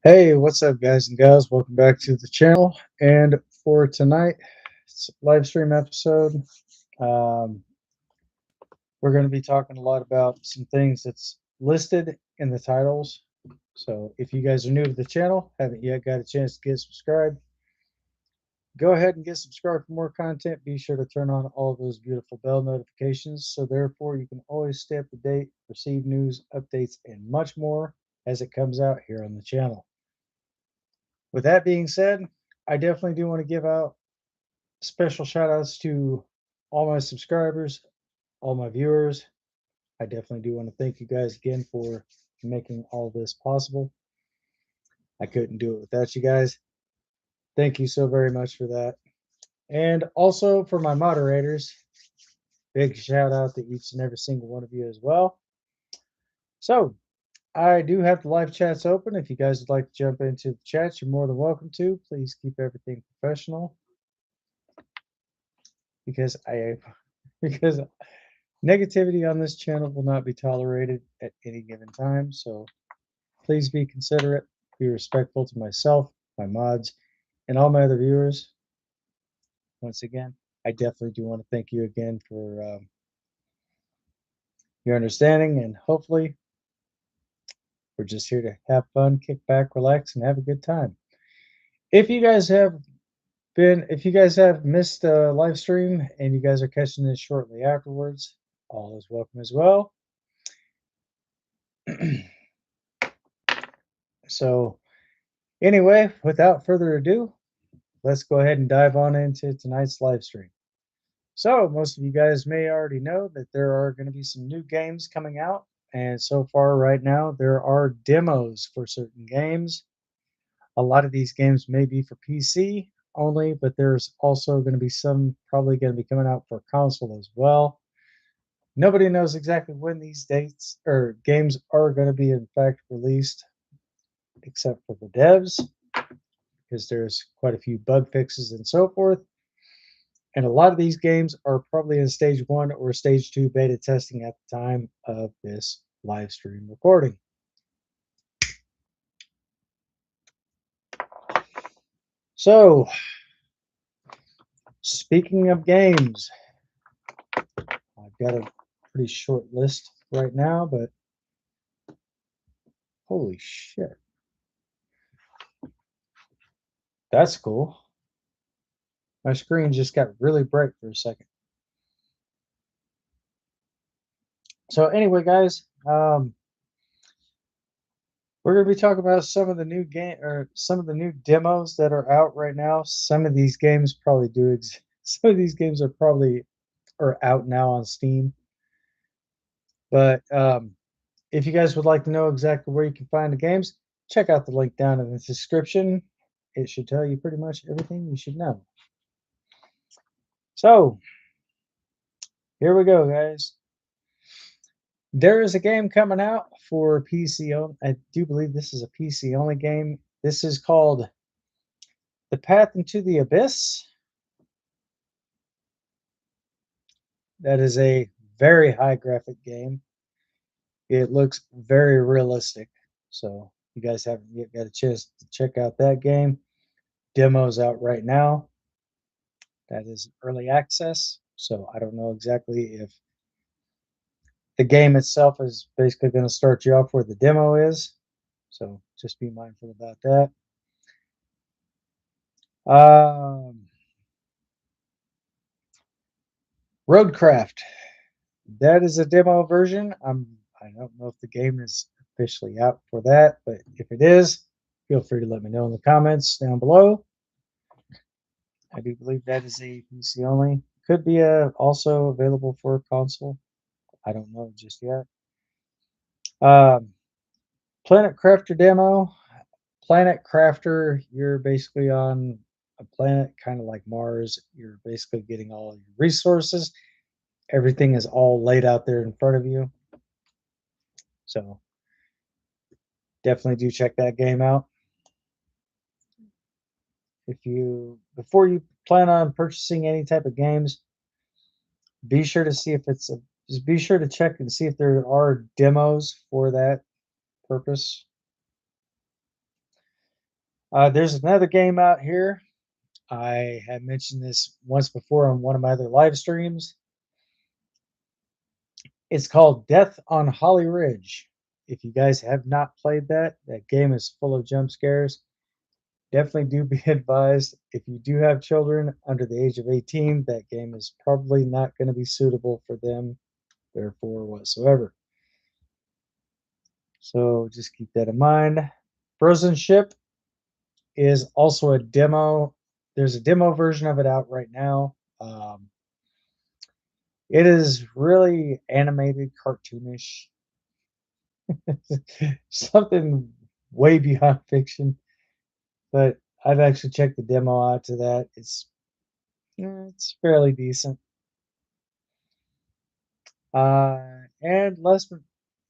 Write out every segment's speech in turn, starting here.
Hey, what's up, guys and gals? Welcome back to the channel. And for tonight, it's a live stream episode. Um, we're going to be talking a lot about some things that's listed in the titles. So if you guys are new to the channel, haven't yet got a chance to get subscribed, go ahead and get subscribed for more content. Be sure to turn on all those beautiful bell notifications so therefore you can always stay up to date, receive news, updates, and much more as it comes out here on the channel. With that being said, I definitely do want to give out special shout outs to all my subscribers, all my viewers. I definitely do want to thank you guys again for making all this possible. I couldn't do it without you guys. Thank you so very much for that. And also for my moderators, big shout out to each and every single one of you as well. So, I do have the live chats open. If you guys would like to jump into the chat, you're more than welcome to. Please keep everything professional because because negativity on this channel will not be tolerated at any given time, so please be considerate, be respectful to myself, my mods, and all my other viewers. Once again, I definitely do want to thank you again for your understanding, and hopefully we're just here to have fun, kick back, relax, and have a good time. If you guys have missed a live stream and you guys are catching this shortly afterwards, all is welcome as well. So anyway, without further ado, let's go ahead and dive on into tonight's live stream. So, most of you guys may already know that there are going to be some new games coming out. And so far, right now, there are demos for certain games. A lot of these games may be for PC only, but there's also going to be some probably going to be coming out for console as well. Nobody knows exactly when these dates or games are going to be, in fact, released, except for the devs, because there's quite a few bug fixes and so forth. And a lot of these games are probably in stage 1 or stage 2 beta testing at the time of this live stream recording. So, speaking of games, I've got a pretty short list right now, but holy shit. That's cool. My screen just got really bright for a second. So anyway, guys, we're going to be talking about some of the new some of the new demos that are out right now. Some of these games probably do some of these games are out now on Steam. But if you guys would like to know exactly where you can find the games, check out the link down in the description. It should tell you pretty much everything you should know. So here we go, guys. There is a game coming out for PC. I do believe this is a PC only game. This is called The Path into the Abyss. That is a very high graphic game. It looks very realistic. So if you guys haven't yet got a chance to check out that game, demo's out right now. That is early access. So I don't know exactly if the game itself is basically going to start you off where the demo is. So just be mindful about that. Roadcraft. That is a demo version. I don't know if the game is officially out for that, but if it is, feel free to let me know in the comments down below. I do believe that is a PC only. Could be also available for a console. I don't know just yet. Planet Crafter demo. Planet Crafter, you're basically on a planet kind of like Mars. You're basically getting all your resources. Everything is all laid out there in front of you. So definitely do check that game out. Before you plan on purchasing any type of games, be sure to see if just be sure to check and see if there are demos for that purpose. There's another game out here. I had mentioned this once before on one of my other live streams. It's called Death on Holly Ridge. If you guys have not played that, that game is full of jump scares. Definitely do be advised if you do have children under the age of 18, that game is probably not going to be suitable for them, therefore, whatsoever. So just keep that in mind. Frozen Ship is also a demo. There's a demo version of it out right now. It is really animated, cartoonish, something way beyond fiction. But I've actually checked the demo out to that. It's fairly decent. And last,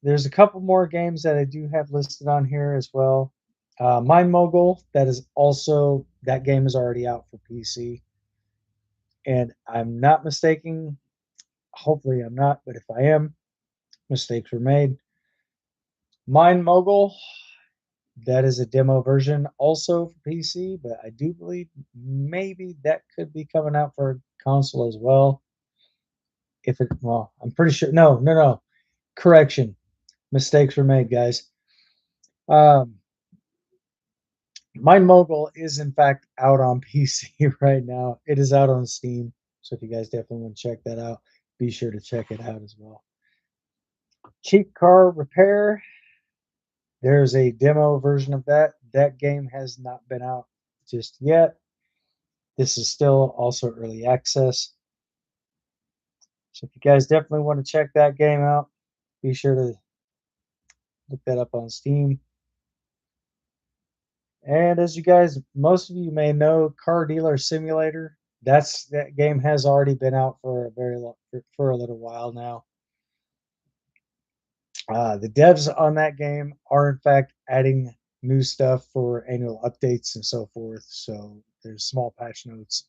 there's a couple more games that I do have listed on here as well. Mind Mogul, that game is already out for PC, and I'm not mistaken. Hopefully, I'm not, but if I am, mistakes were made. Mind Mogul, that is a demo version also for PC, but I do believe maybe that could be coming out for console as well. Well, I'm pretty sure. No, no, no. Correction. Mistakes were made, guys. Um, Mind Mogul is in fact out on PC right now. It is out on Steam. So if you guys definitely want to check that out, be sure to check it out as well. Cheap Car Repair. There's a demo version of that. That game has not been out just yet. This is still also early access. So if you guys definitely want to check that game out, be sure to look that up on Steam. And as you guys, most of you may know, Car Dealer Simulator. That game has already been out for a very long, for a little while now. The devs on that game are in fact adding new stuff for annual updates and so forth. So there's small patch notes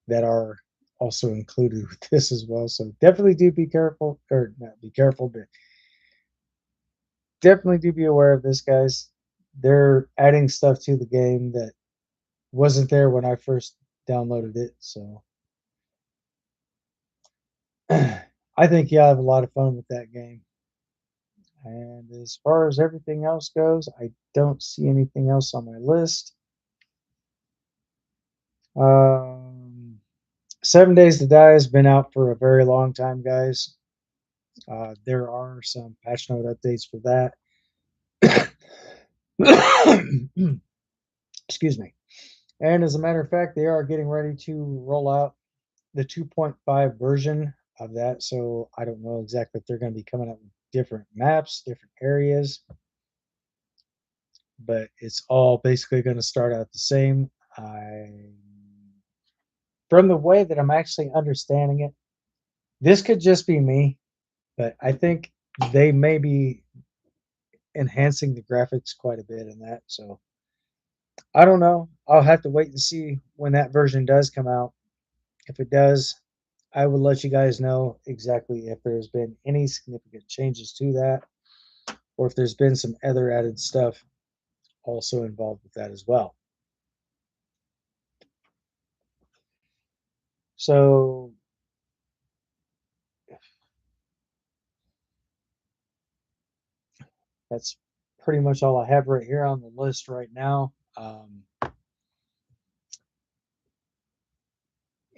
that are also included with this as well. So definitely do be careful, or not be careful, but definitely do be aware of this, guys. They're adding stuff to the game that wasn't there when I first downloaded it. So I think you'll have a lot of fun with that game. And as far as everything else goes, I don't see anything else on my list. Um, 7 Days to Die has been out for a very long time, guys. There are some patch note updates for that. Excuse me. And as a matter of fact, they are getting ready to roll out the 2.5 version of that. So I don't know exactly if they're going to be coming up with different maps, different areas, but it's all basically going to start out the same. From the way that I'm actually understanding it, this could just be me, but I think they may be enhancing the graphics quite a bit in that. So I don't know. I'll have to wait and see when that version does come out. If it does, I will let you guys know exactly if there's been any significant changes to that, or if there's been some other added stuff also involved with that as well. So that's pretty much all I have right here on the list right now.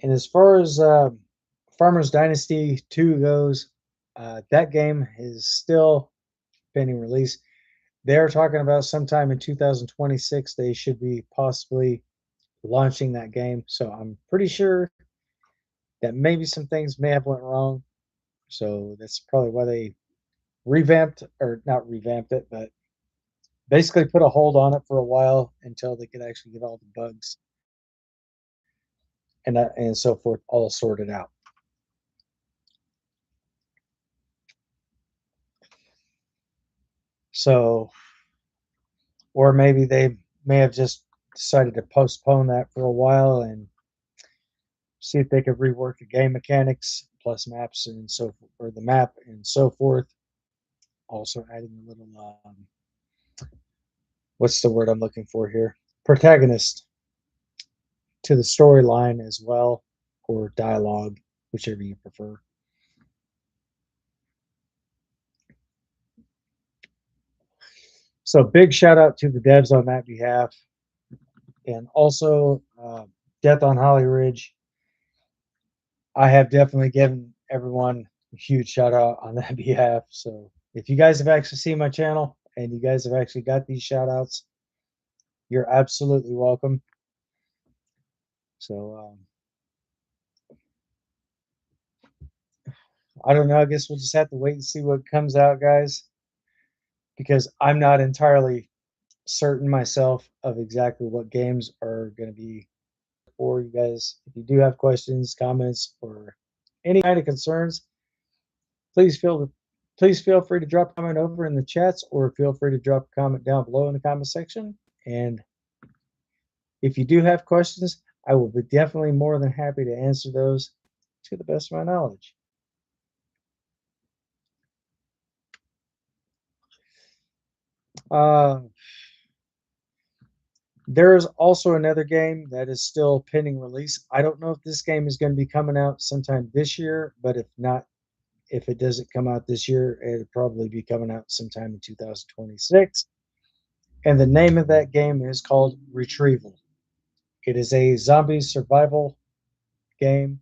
And as far as Farmers Dynasty 2 goes, that game is still pending release. They're talking about sometime in 2026 they should be possibly launching that game. So I'm pretty sure that maybe some things may have went wrong. So that's probably why they revamped, or not revamped it, but basically put a hold on it for a while until they could actually get all the bugs and so forth all sorted out. So, or maybe they may have just decided to postpone that for a while and see if they could rework the game mechanics plus maps and so forth, or the map and so forth. Also adding a little, what's the word I'm looking for here? protagonist to the storyline as well, or dialogue, whichever you prefer. So big shout out to the devs on that behalf, and also Death on Holly Ridge. I have definitely given everyone a huge shout out on that behalf. So if you guys have actually seen my channel and you guys have actually got these shout outs, you're absolutely welcome. So I don't know. I guess we'll just have to wait and see what comes out, guys, because I'm not entirely certain myself of exactly what games are going to be for you guys. If you do have questions, comments, or any kind of concerns, please feel free to drop a comment over in the chats, or feel free to drop a comment down below in the comment section. And if you do have questions, I will be definitely more than happy to answer those to the best of my knowledge. There's also another game that is still pending release. I don't know if this game is going to be coming out sometime this year, but if not, if it doesn't come out this year, it'll probably be coming out sometime in 2026. And the name of that game is called Retrieval. It is a zombie survival game,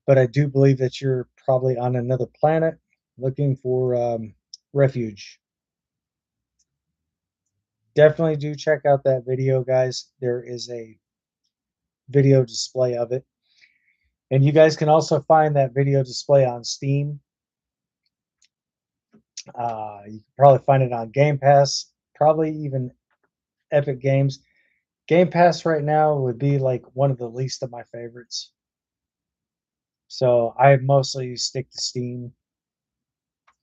but I do believe that you're probably on another planet looking for refuge. Definitely do check out that video, guys. There is a video display of it. And you guys can also find that video display on Steam. You can probably find it on Game Pass, probably even Epic Games. Game Pass right now would be like one of the least of my favorites. So I mostly stick to Steam.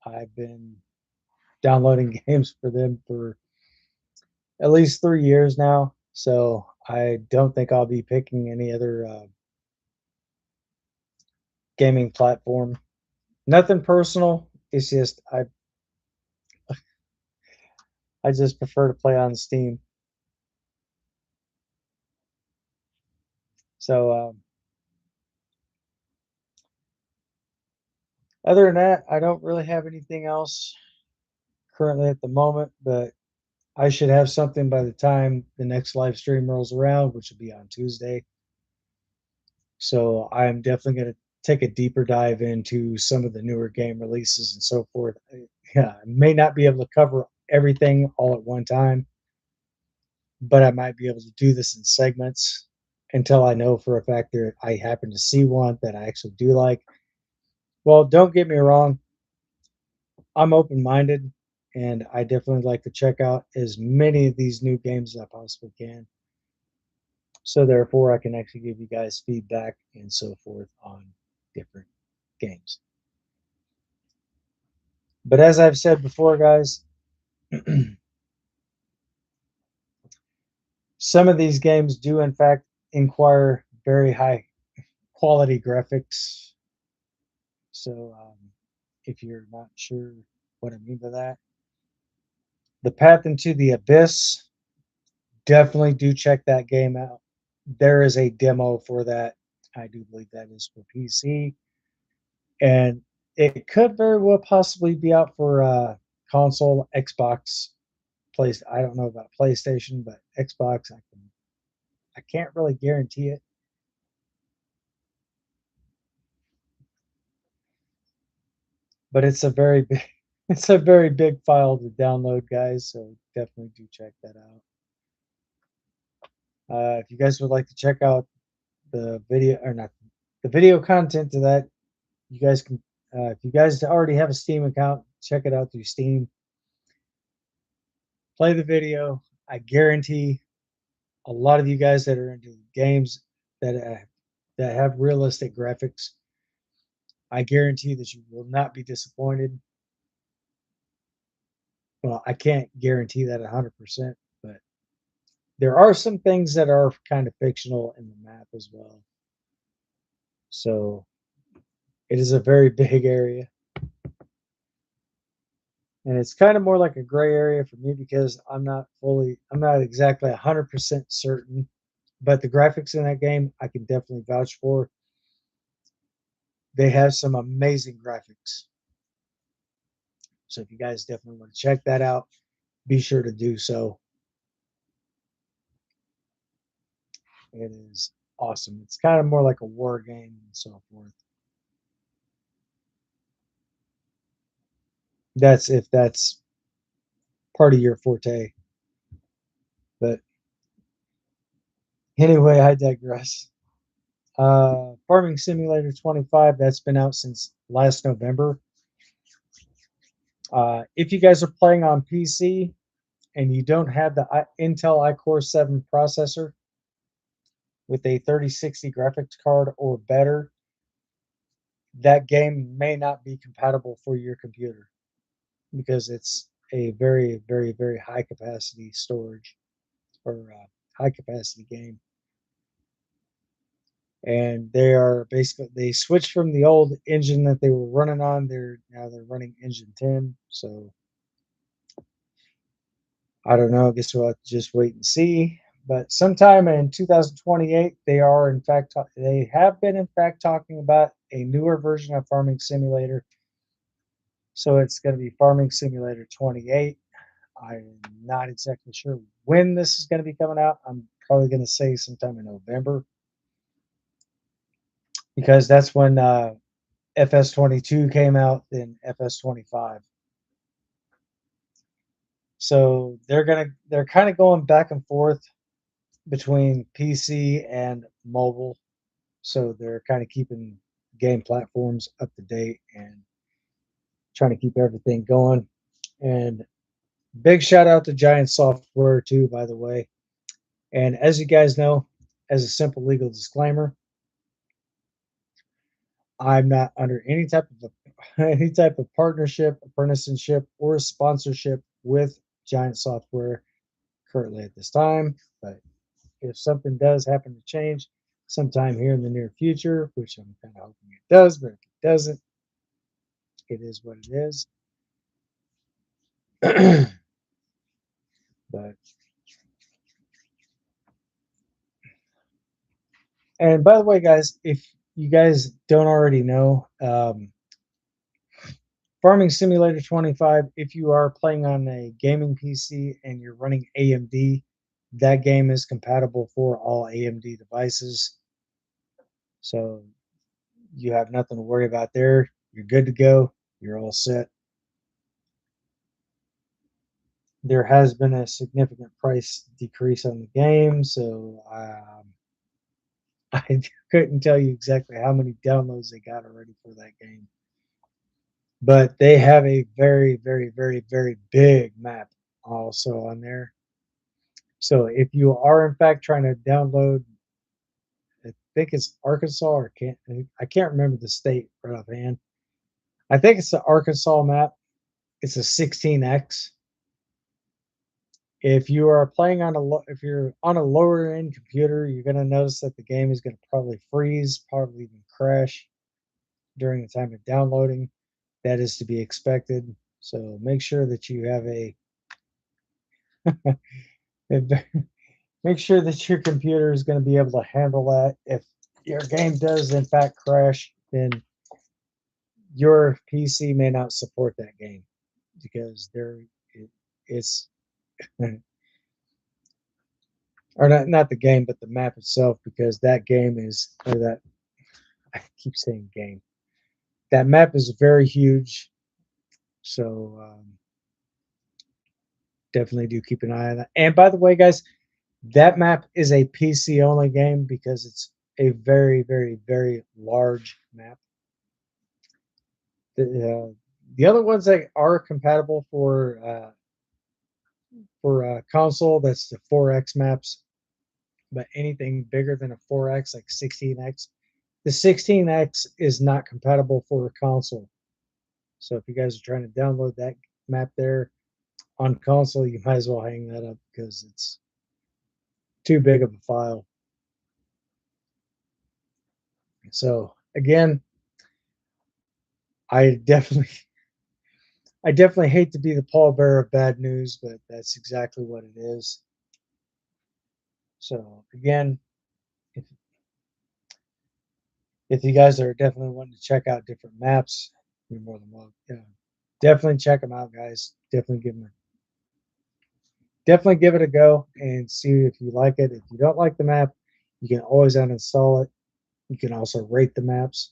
I've been downloading games for them for at least 3 years now. So I don't think I'll be picking any other gaming platform. Nothing personal. It's just I just prefer to play on Steam. So other than that, I don't really have anything else currently at the moment, but I should have something by the time the next live stream rolls around, which will be on Tuesday. So I'm definitely going to take a deeper dive into some of the newer game releases and so forth. Yeah, I may not be able to cover everything all at one time, but I might be able to do this in segments until I know for a fact that I happen to see one that I actually do like. Well, don't get me wrong, I'm open minded and I definitely like to check out as many of these new games as I possibly can. So therefore I can actually give you guys feedback and so forth on different games. But as I've said before, guys, some of these games do in fact require very high quality graphics. So if you're not sure what I mean by that, The Path into the Abyss, definitely do check that game out. There is a demo for that. I do believe that is for PC, and it could very well possibly be out for console, Xbox, place. I don't know about PlayStation, but Xbox, I can't really guarantee it. But it's a very big it's a very big file to download, guys. So definitely do check that out. If you guys would like to check out the video or not the video content to that, you guys can. If you guys already have a Steam account, check it out through Steam. Play the video. I guarantee a lot of you guys that are into games that that have realistic graphics, I guarantee that you will not be disappointed. Well, I can't guarantee that 100%, but there are some things that are kind of fictional in the map as well. So it is a very big area. And it's kind of more like a gray area for me because I'm not exactly 100% certain, but the graphics in that game I can definitely vouch for. They have some amazing graphics. So if you guys definitely want to check that out, be sure to do so. It is awesome. It's kind of more like a war game and so forth. That's if that's part of your forte. But anyway, I digress. Farming Simulator 25, that's been out since last November. If you guys are playing on PC and you don't have the Intel iCore 7 processor with a 3060 graphics card or better, that game may not be compatible for your computer because it's a very, very, very high capacity storage or high capacity game. And they switched from the old engine that they were running on. They're running engine 10. So I don't know. I guess we'll have to just wait and see. But sometime in 2028, they have been in fact talking about a newer version of Farming Simulator. So it's going to be Farming Simulator 28. I'm not exactly sure when this is going to be coming out. I'm probably going to say sometime in November because that's when FS22 came out, then FS25. So they're kind of going back and forth between PC and mobile. So they're kind of keeping game platforms up to date and trying to keep everything going. And big shout out to Giant Software too, by the way. And as you guys know, as a simple legal disclaimer, I'm not under any type of any type of partnership, apprenticeship, or sponsorship with Giant Software currently at this time. But if something does happen to change sometime here in the near future, which I'm kind of hoping it does, but if it doesn't, it is what it is. But and by the way, guys, if you guys don't already know, Farming Simulator 25, if you are playing on a gaming PC and you're running AMD, that game is compatible for all AMD devices. So you have nothing to worry about there. You're good to go. You're all set. There has been a significant price decrease on the game, so I couldn't tell you exactly how many downloads they got already for that game. But they have a very, very, very, very big map also on there. So if you are in fact trying to download, I think it's Arkansas or I can't remember the state right offhand. I think it's the Arkansas map. It's a 16x. If you are playing on if you're on a lower end computer, you're going to notice that the game is going to probably freeze, probably even crash during the time of downloading. That is to be expected. So make sure that you have make sure that your computer is going to be able to handle that. If your game does in fact crash, then your PC may not support that game because it's or not the game, but the map itself, because that game is or that I keep saying game. That map is very huge, so definitely do keep an eye on that. And by the way, guys, that map is a PC only game because it's a very, very, very large map. The other ones that are compatible for console, that's the 4X maps. But anything bigger than a 4X, like 16X, the 16X is not compatible for a console. So if you guys are trying to download that map there on console, you might as well hang that up because it's too big of a file. So again, I definitely I definitely hate to be the pallbearer of bad news, but that's exactly what it is. So again, if you guys are definitely wanting to check out different maps, you're more than welcome. Yeah, definitely check them out, guys. Definitely give it a go and see if you like it. If you don't like the map, you can always uninstall it. You can also rate the maps,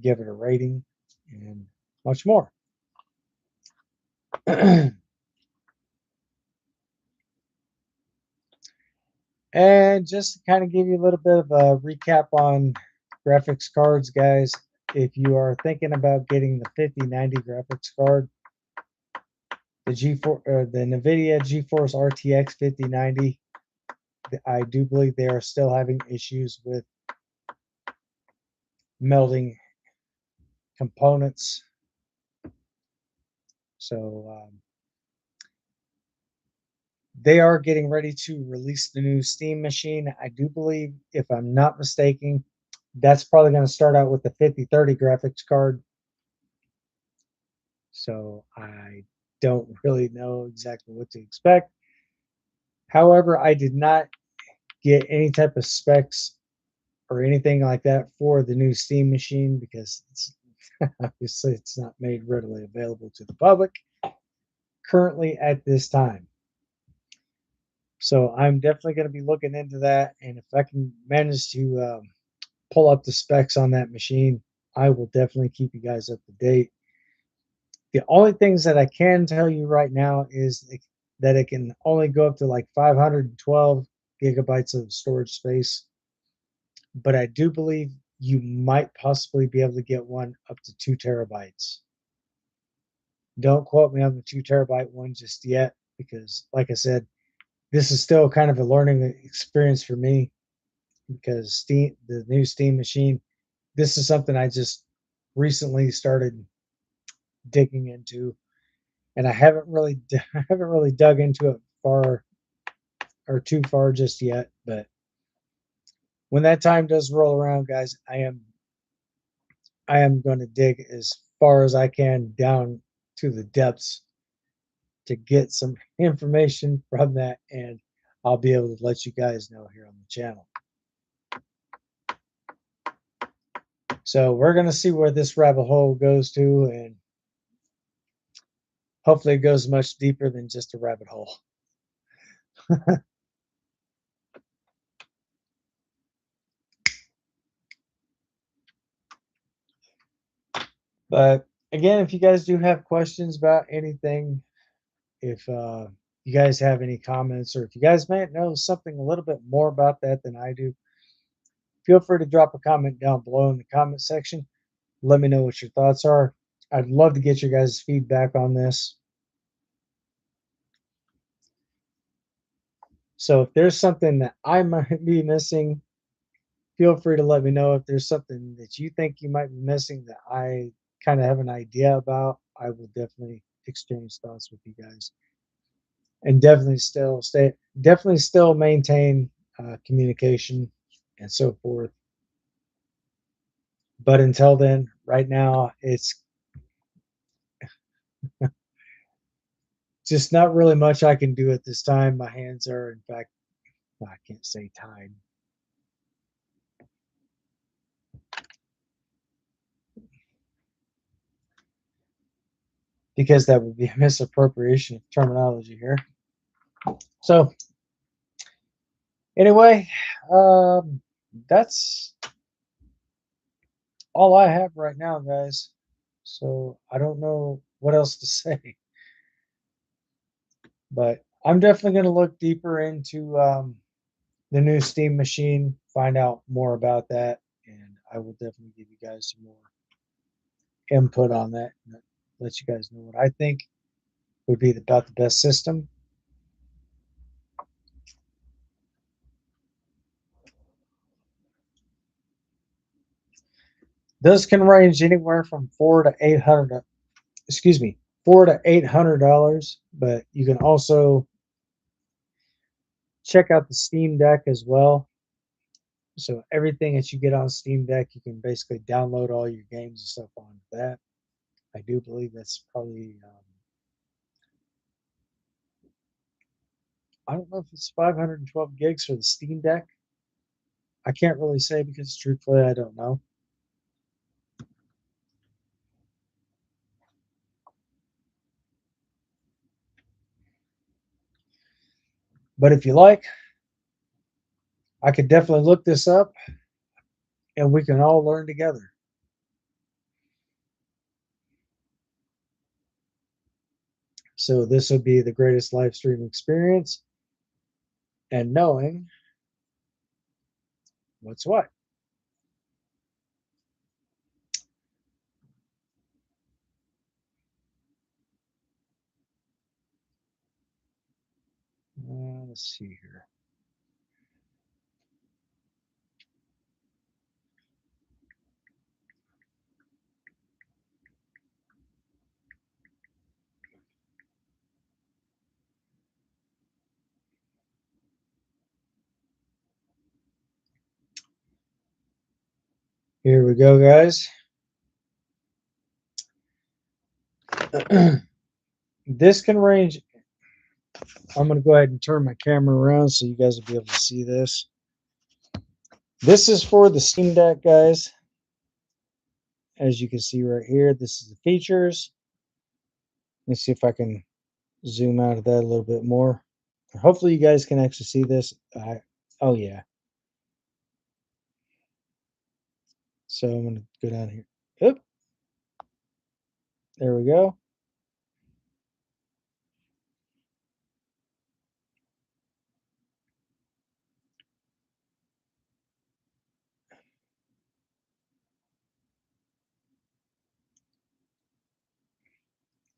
give it a rating, and much more. And just to kind of give you a little bit of a recap on graphics cards, guys, if you are thinking about getting the 5090 graphics card, the NVIDIA GeForce RTX 5090, I do believe they are still having issues with melding components. So they are getting ready to release the new Steam machine. I do believe, if I'm not mistaken, that's probably going to start out with the 5030 graphics card. So I don't really know exactly what to expect. However, I did not get any type of specs or anything like that for the new Steam machine because obviously it's not made readily available to the public currently at this time. So I'm definitely going to be looking into that, and if I can manage to pull up the specs on that machine, I will definitely keep you guys up to date. The only things that I can tell you right now is that it can only go up to like 512 gigabytes of storage space, but I do believe you might possibly be able to get one up to 2 terabytes. Don't quote me on the 2 terabyte one just yet, because, like I said, this is still kind of a learning experience for me because the new Steam machine, this is something I just recently started digging into, and I haven't really dug into it far or too far just yet. But when that time does roll around, guys, I am going to dig as far as I can down to the depths to get some information from that, and I'll be able to let you guys know here on the channel. So we're going to see where this rabbit hole goes to, and hopefully it goes much deeper than just a rabbit hole. But again, if you guys do have questions about anything, if you guys have any comments, or if you guys might know something a little bit more about that than I do, feel free to drop a comment down below in the comment section. Let me know what your thoughts are. I'd love to get your guys' feedback on this. So if there's something that I might be missing, feel free to let me know. If there's something that you think you might be missing that I kind of have an idea about, I will definitely exchange thoughts with you guys, and definitely still maintain communication and so forth. But until then, right now, it's just not really much I can do at this time. My hands are, in fact, I can't say tied. Because that would be a misappropriation of terminology here. So, anyway, that's all I have right now, guys. So, I don't know what else to say. But I'm definitely going to look deeper into the new Steam machine, find out more about that, and I will definitely give you guys some more input on that and let you guys know what I think would be about the best system. Those can range anywhere from $400, but you can also check out the Steam Deck as well. So everything that you get on Steam Deck, you can basically download all your games and stuff onto that. I do believe that's probably, I don't know if it's 512 gigs for the Steam Deck. I can't really say because truthfully, I don't know. But if you like, I could definitely look this up and we can all learn together. So this would be the greatest live stream experience and knowing what's what. Let's see here. Here we go, guys. This can range. I'm going to go ahead and turn my camera around so you guys will be able to see this. This is for the Steam Deck, guys. As you can see right here, this is the features. Let me see if I can zoom out of that a little bit more. Hopefully you guys can actually see this. Oh, yeah. So I'm going to go down here. Oop. There we go.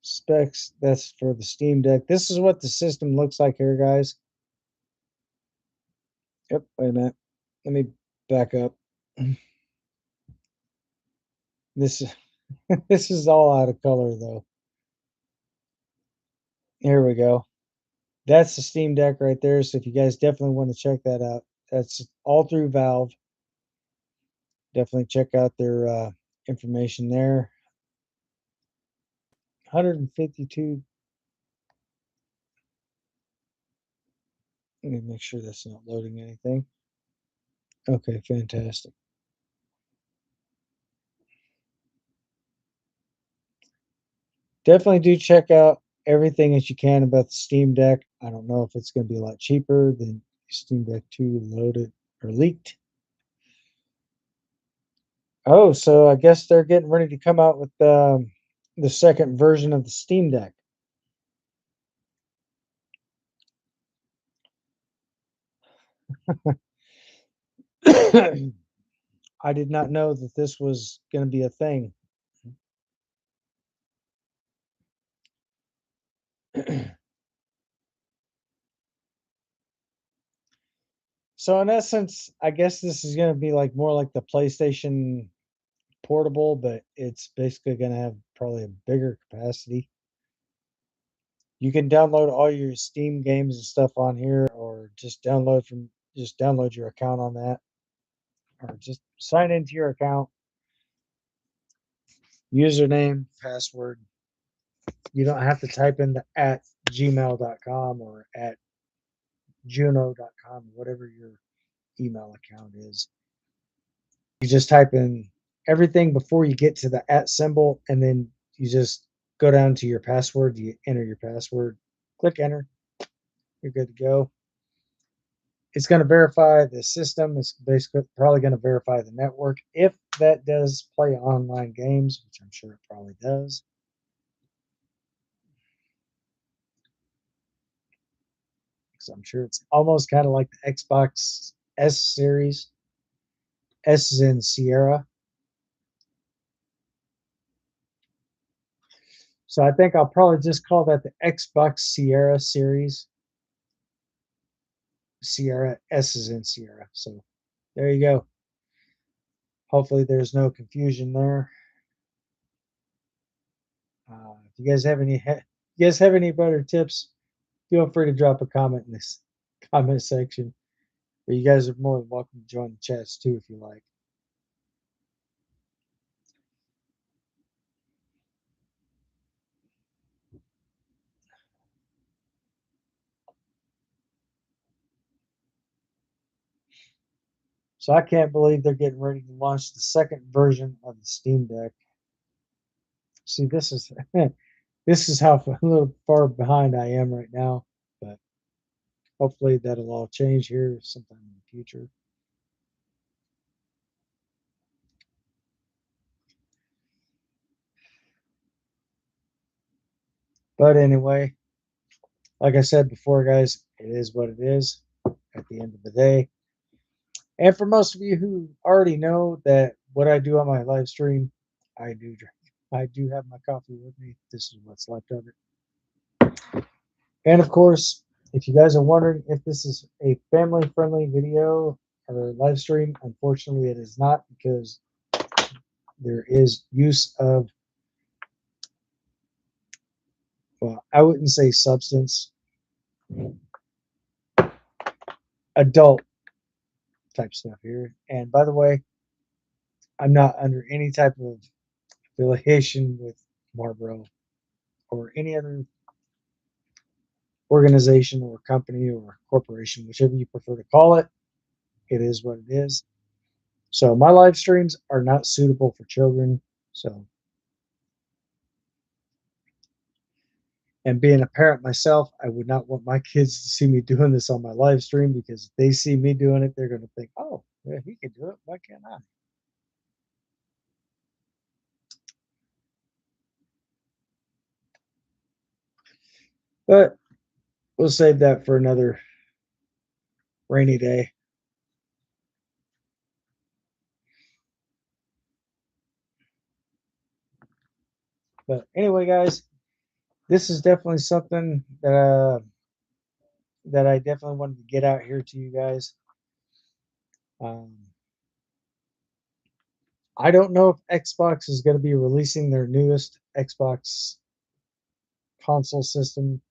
Specs, that's for the Steam Deck. This is what the system looks like here, guys. Yep, wait a minute. Let me back up. This this is all out of color though. Here we go. That's the Steam Deck right there. So if you guys definitely want to check that out, that's all through Valve. Definitely check out their information there. 152. Let me make sure that's not loading anything. Okay, fantastic. Definitely do check out everything that you can about the Steam Deck. I don't know if it's going to be a lot cheaper than Steam Deck 2 loaded or leaked. Oh, so I guess they're getting ready to come out with the second version of the Steam Deck. I did not know that this was going to be a thing. So in essence, I guess this is going to be like more like the PlayStation Portable, but it's basically going to have probably a bigger capacity. You can download all your Steam games and stuff on here, or just download your account on that, or just sign into your account, username, password. You don't have to type in the at gmail.com or at juno.com, whatever your email account is. You just type in everything before you get to the at symbol, and then you just go down to your password. You enter your password, click enter, you're good to go. It's going to verify the system. It's basically probably going to verify the network if that does play online games, which I'm sure it probably does. So I'm sure it's almost kind of like the Xbox S series. S is in Sierra. So I think I'll probably just call that the Xbox Sierra series. Sierra, S is in Sierra. So there you go. Hopefully there's no confusion there. If you guys have any better tips, feel free to drop a comment in this comment section. But you guys are more than welcome to join the chats too if you like. So I can't believe they're getting ready to launch the second version of the Steam Deck. See, this is this is how a little far behind I am right now, but hopefully that'll all change here sometime in the future. But anyway, like I said before, guys, it is what it is at the end of the day. And for most of you who already know that what I do on my live stream, I do drink. I do have my coffee with me. This is what's left of it. And of course, if you guys are wondering if this is a family friendly video or live stream, unfortunately it is not, because there is use of, well, I wouldn't say substance, adult type stuff here. And by the way, I'm not under any type of affiliation with Marlboro or any other organization or company or corporation, whichever you prefer to call it. It is what it is. So my live streams are not suitable for children. So, and being a parent myself, I would not want my kids to see me doing this on my live stream, because if they see me doing it, they're going to think, oh, yeah, he can do it. Why can't I? But we'll save that for another rainy day. But anyway, guys, this is definitely something that I definitely wanted to get out here to you guys. Um, I don't know if Xbox is going to be releasing their newest Xbox console system,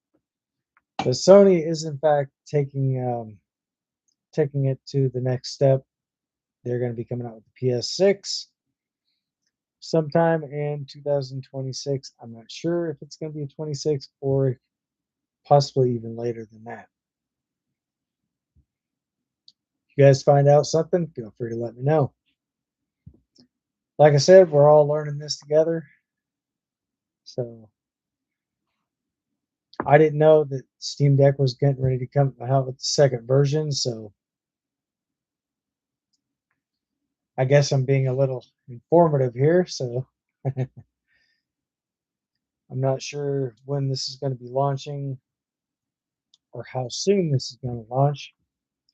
but Sony is in fact taking it to the next step. They're going to be coming out with the PS6 sometime in 2026. I'm not sure if it's going to be a 26 or possibly even later than that. If you guys find out something, feel free to let me know. Like I said, we're all learning this together. So I didn't know that Steam Deck was getting ready to come out with the second version. So I guess I'm being a little informative here. So I'm not sure when this is going to be launching or how soon this is going to launch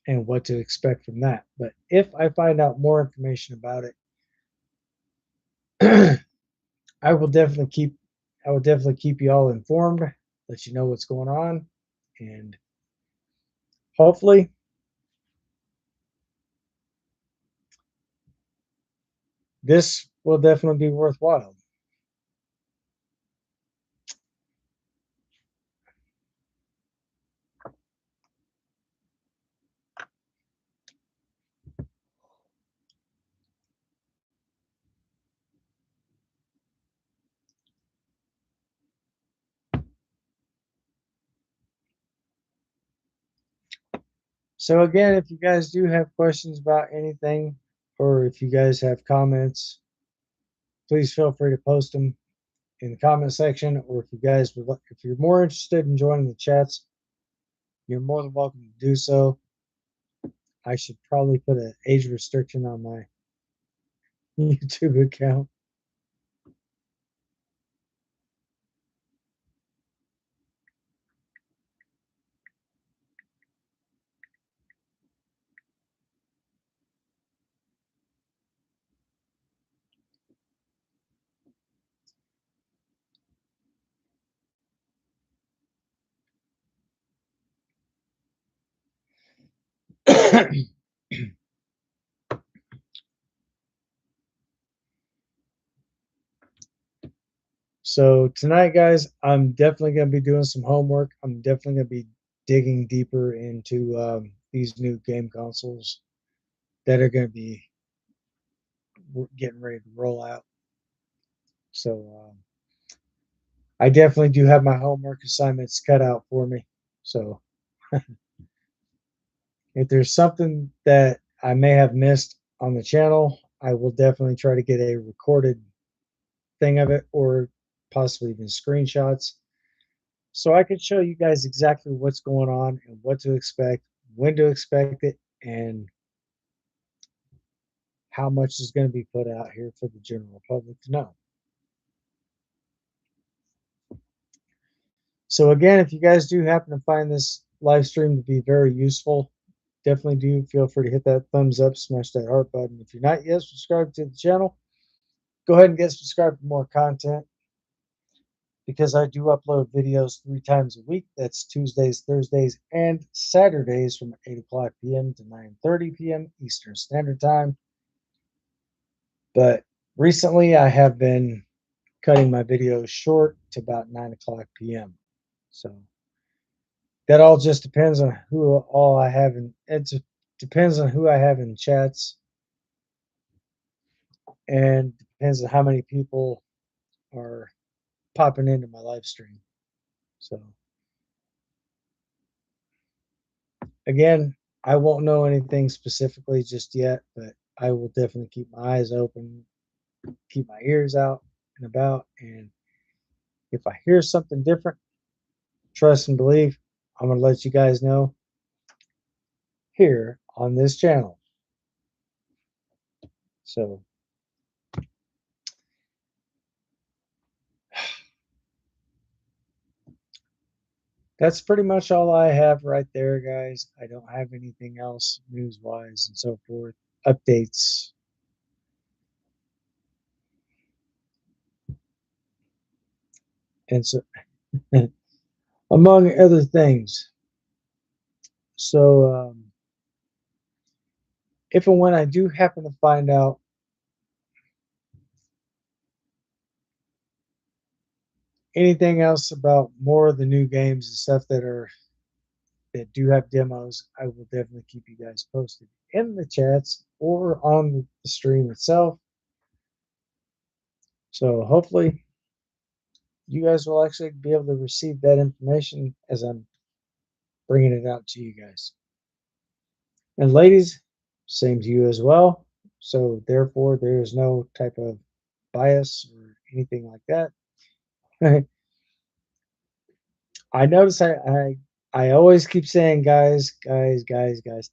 and what to expect from that. But if I find out more information about it, I will definitely keep you all informed, let you know what's going on, and hopefully this will definitely be worthwhile. So again, if you guys do have questions about anything, or if you guys have comments, please feel free to post them in the comment section. Or if you guys would, if you're more interested in joining the chats, you're more than welcome to do so. I should probably put an age restriction on my YouTube account. So tonight, guys, I'm definitely going to be doing some homework. I'm definitely going to be digging deeper into these new game consoles that are going to be getting ready to roll out. So I definitely do have my homework assignments cut out for me. So if there's something that I may have missed on the channel, I will definitely try to get a recorded thing of it or possibly even screenshots so I could show you guys exactly what's going on and what to expect, when to expect it, and how much is going to be put out here for the general public to know. So again, if you guys do happen to find this live stream to be very useful, definitely do feel free to hit that thumbs up, smash that heart button. If you're not yet subscribed to the channel, go ahead and get subscribed for more content because I do upload videos 3 times a week. That's Tuesdays, Thursdays, and Saturdays from 8 o'clock p.m. to 9:30 p.m. Eastern Standard Time. But recently I have been cutting my videos short to about 9 o'clock p.m. So that all just depends on who all I have in it depends on who I have in chats and depends on how many people are popping into my live stream. So again, I won't know anything specifically just yet, but I will definitely keep my eyes open, keep my ears out and about, and if I hear something different, trust and believe, I'm going to let you guys know here on this channel. So that's pretty much all I have right there, guys. I don't have anything else news-wise and so forth. Updates. And so, among other things. So, if and when I do happen to find out anything else about more of the new games and stuff that do have demos, I will definitely keep you guys posted in the chats or on the stream itself. So hopefully you guys will actually be able to receive that information as I'm bringing it out to you guys. And ladies, same to you as well. So therefore, there is no type of bias or anything like that. I notice I always keep saying guys, guys, guys, guys.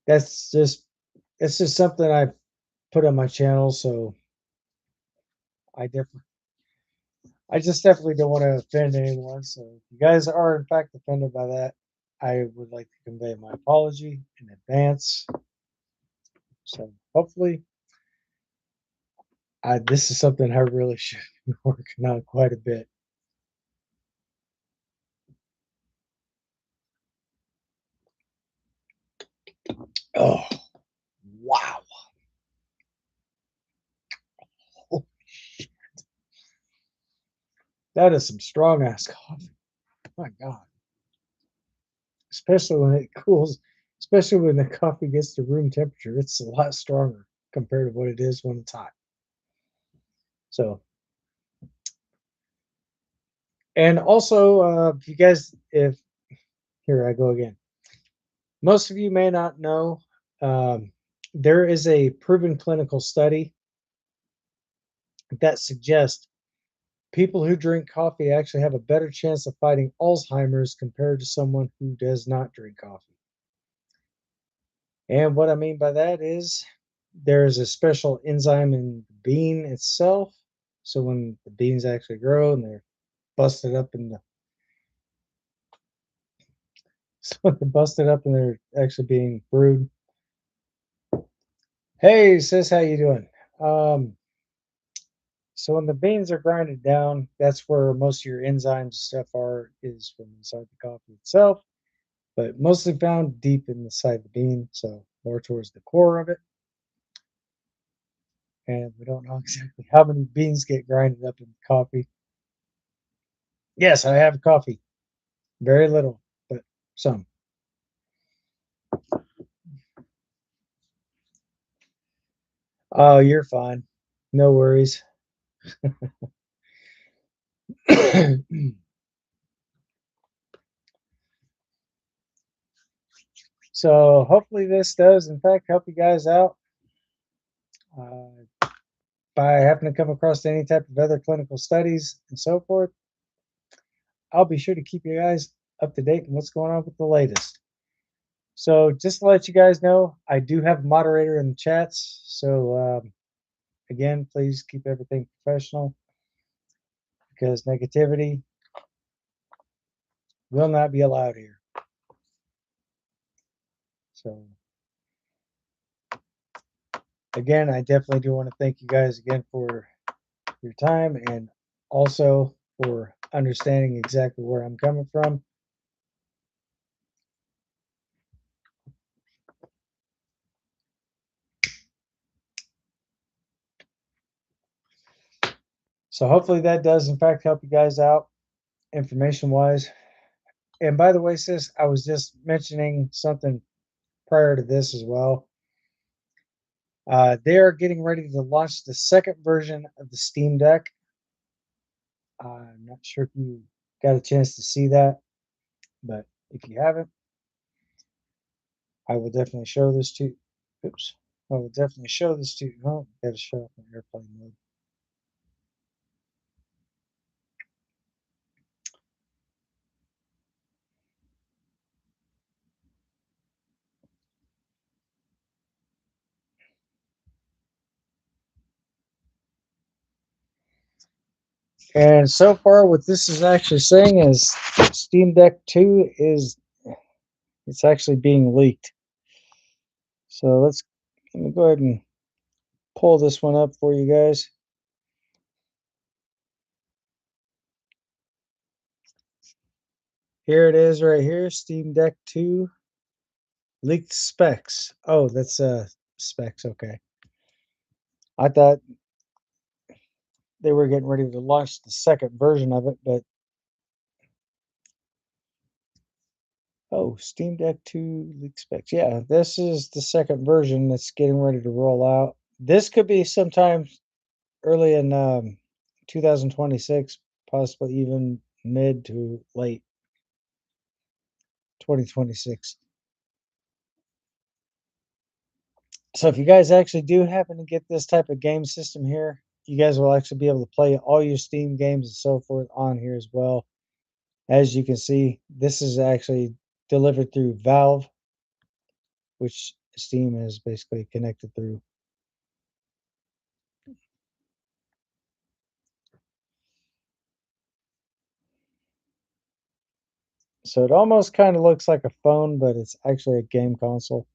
That's just it's just something I put on my channel, so I I just definitely don't want to offend anyone. So if you guys are in fact offended by that, I would like to convey my apology in advance. So hopefully this is something I really should be working on quite a bit. Oh, wow. Oh, that is some strong ass coffee. My God. Especially when it cools, especially when the coffee gets to room temperature, it's a lot stronger compared to what it is when it's hot. So, and also, if you guys, if here I go again, most of you may not know, um, there is a proven clinical study that suggests people who drink coffee actually have a better chance of fighting Alzheimer's compared to someone who does not drink coffee. And what I mean by that is there is a special enzyme in the bean itself. So when the beans actually grow and they're busted up in the so they're busted up and they're actually being brewed. Hey sis, how you doing? So when the beans are grinded down, that's where most of your enzymes and stuff are, is from inside the coffee itself, but mostly found deep inside the bean, so more towards the core of it. And we don't know exactly how many beans get grinded up in coffee. Yes, I have coffee. Very little, but some. Oh, you're fine. No worries. So hopefully this does, in fact, help you guys out. If I happen to come across any type of other clinical studies and so forth, I'll be sure to keep you guys up to date on what's going on with the latest. So just to let you guys know, I do have a moderator in the chats. So again, please keep everything professional because negativity will not be allowed here. So again, I definitely do want to thank you guys again for your time and also for understanding exactly where I'm coming from. So hopefully that does in fact help you guys out information wise. And by the way, sis, I was just mentioning something prior to this as well. They are getting ready to launch the second version of the Steam Deck. I'm not sure if you got a chance to see that, but if you haven't, I will definitely show this to you. Oops. I will definitely show this to you. Oh, got to show up in airplane mode. And so far, what this is actually saying is Steam Deck 2 is it's actually being leaked. So let me go ahead and pull this one up for you guys. Here it is right here, Steam Deck 2 leaked specs. Oh, that's specs, okay. I thought they were getting ready to launch the second version of it, but oh, Steam Deck 2 leaked specs. Yeah, this is the second version that's getting ready to roll out. This could be sometime early in 2026, possibly even mid to late 2026. So if you guys actually do happen to get this type of game system here, you guys will actually be able to play all your Steam games and so forth on here as well. As you can see, this is actually delivered through Valve, which Steam is basically connected through. So it almost kind of looks like a phone, but it's actually a game console.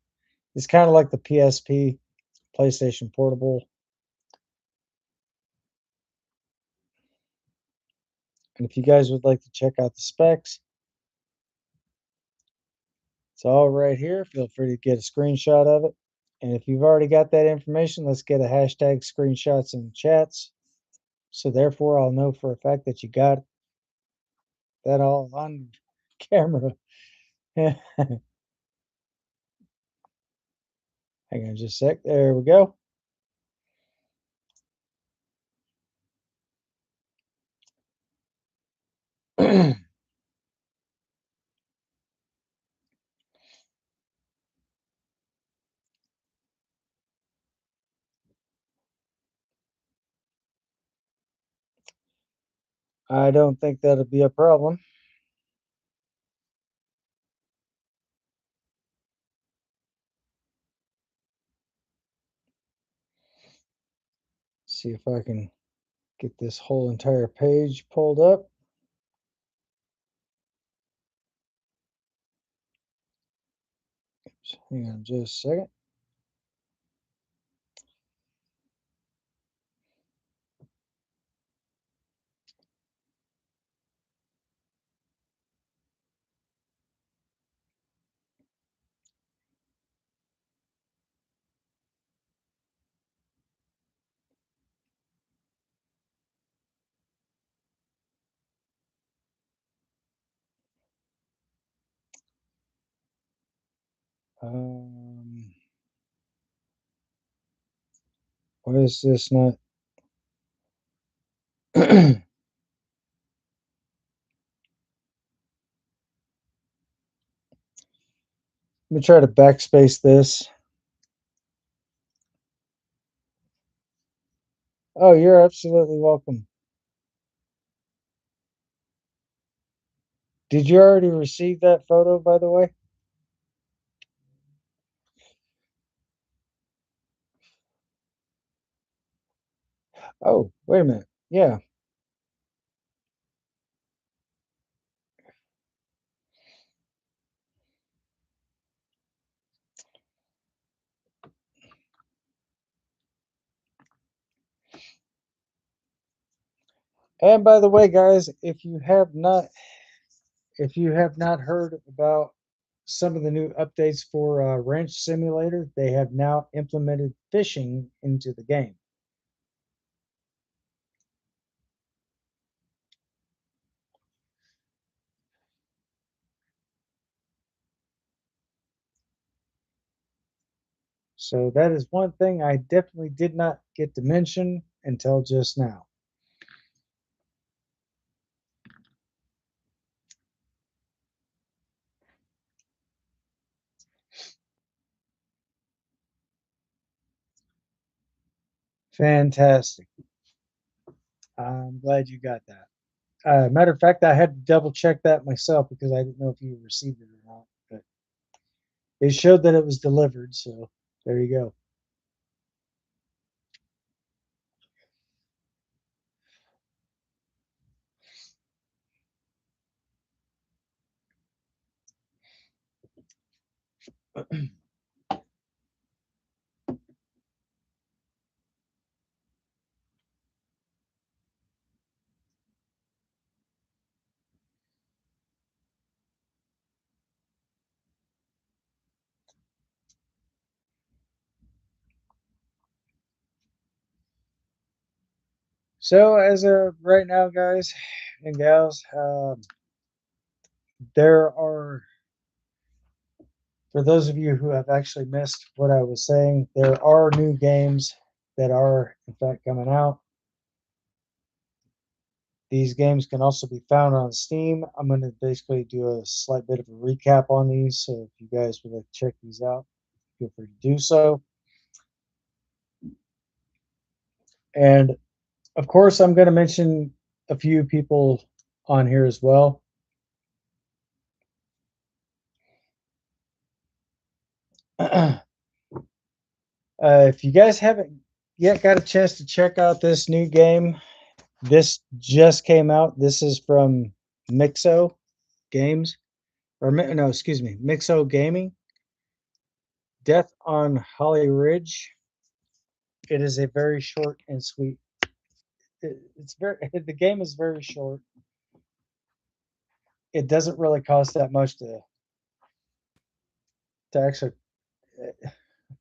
It's kind of like the PSP, PlayStation Portable. And if you guys would like to check out the specs, it's all right here. Feel free to get a screenshot of it. And if you've already got that information, let's get a hashtag screenshots in the chats. So therefore, I'll know for a fact that you got that all on camera. Hang on just a sec. There we go. I don't think that'll be a problem. See if I can get this whole entire page pulled up. Oops, hang on just a second. Um, why is this not? Let me try to backspace this. Oh, you're absolutely welcome. Did you already receive that photo, by the way? Oh, wait a minute. Yeah. And by the way, guys, if you have not heard about some of the new updates for Ranch Simulator, they have now implemented fishing into the game. So that is one thing I definitely did not get to mention until just now. Fantastic. I'm glad you got that. Matter of fact, I had to double check that myself because I didn't know if you received it or not. But it showed that it was delivered, so there you go. So as of right now, guys and gals, there are, for those of you who have actually missed what I was saying, there are new games that are in fact coming out. These games can also be found on Steam. I'm going to basically do a slight bit of a recap on these. So if you guys would like to check these out, feel free to do so. And of course, I'm going to mention a few people on here as well. If you guys haven't yet got a chance to check out this new game, this just came out. This is from Mixo Games, or no, excuse me, Mixo Gaming. Death on Holly Ridge. It is a very short and sweet. It's very. The game is very short. It doesn't really cost that much to actually.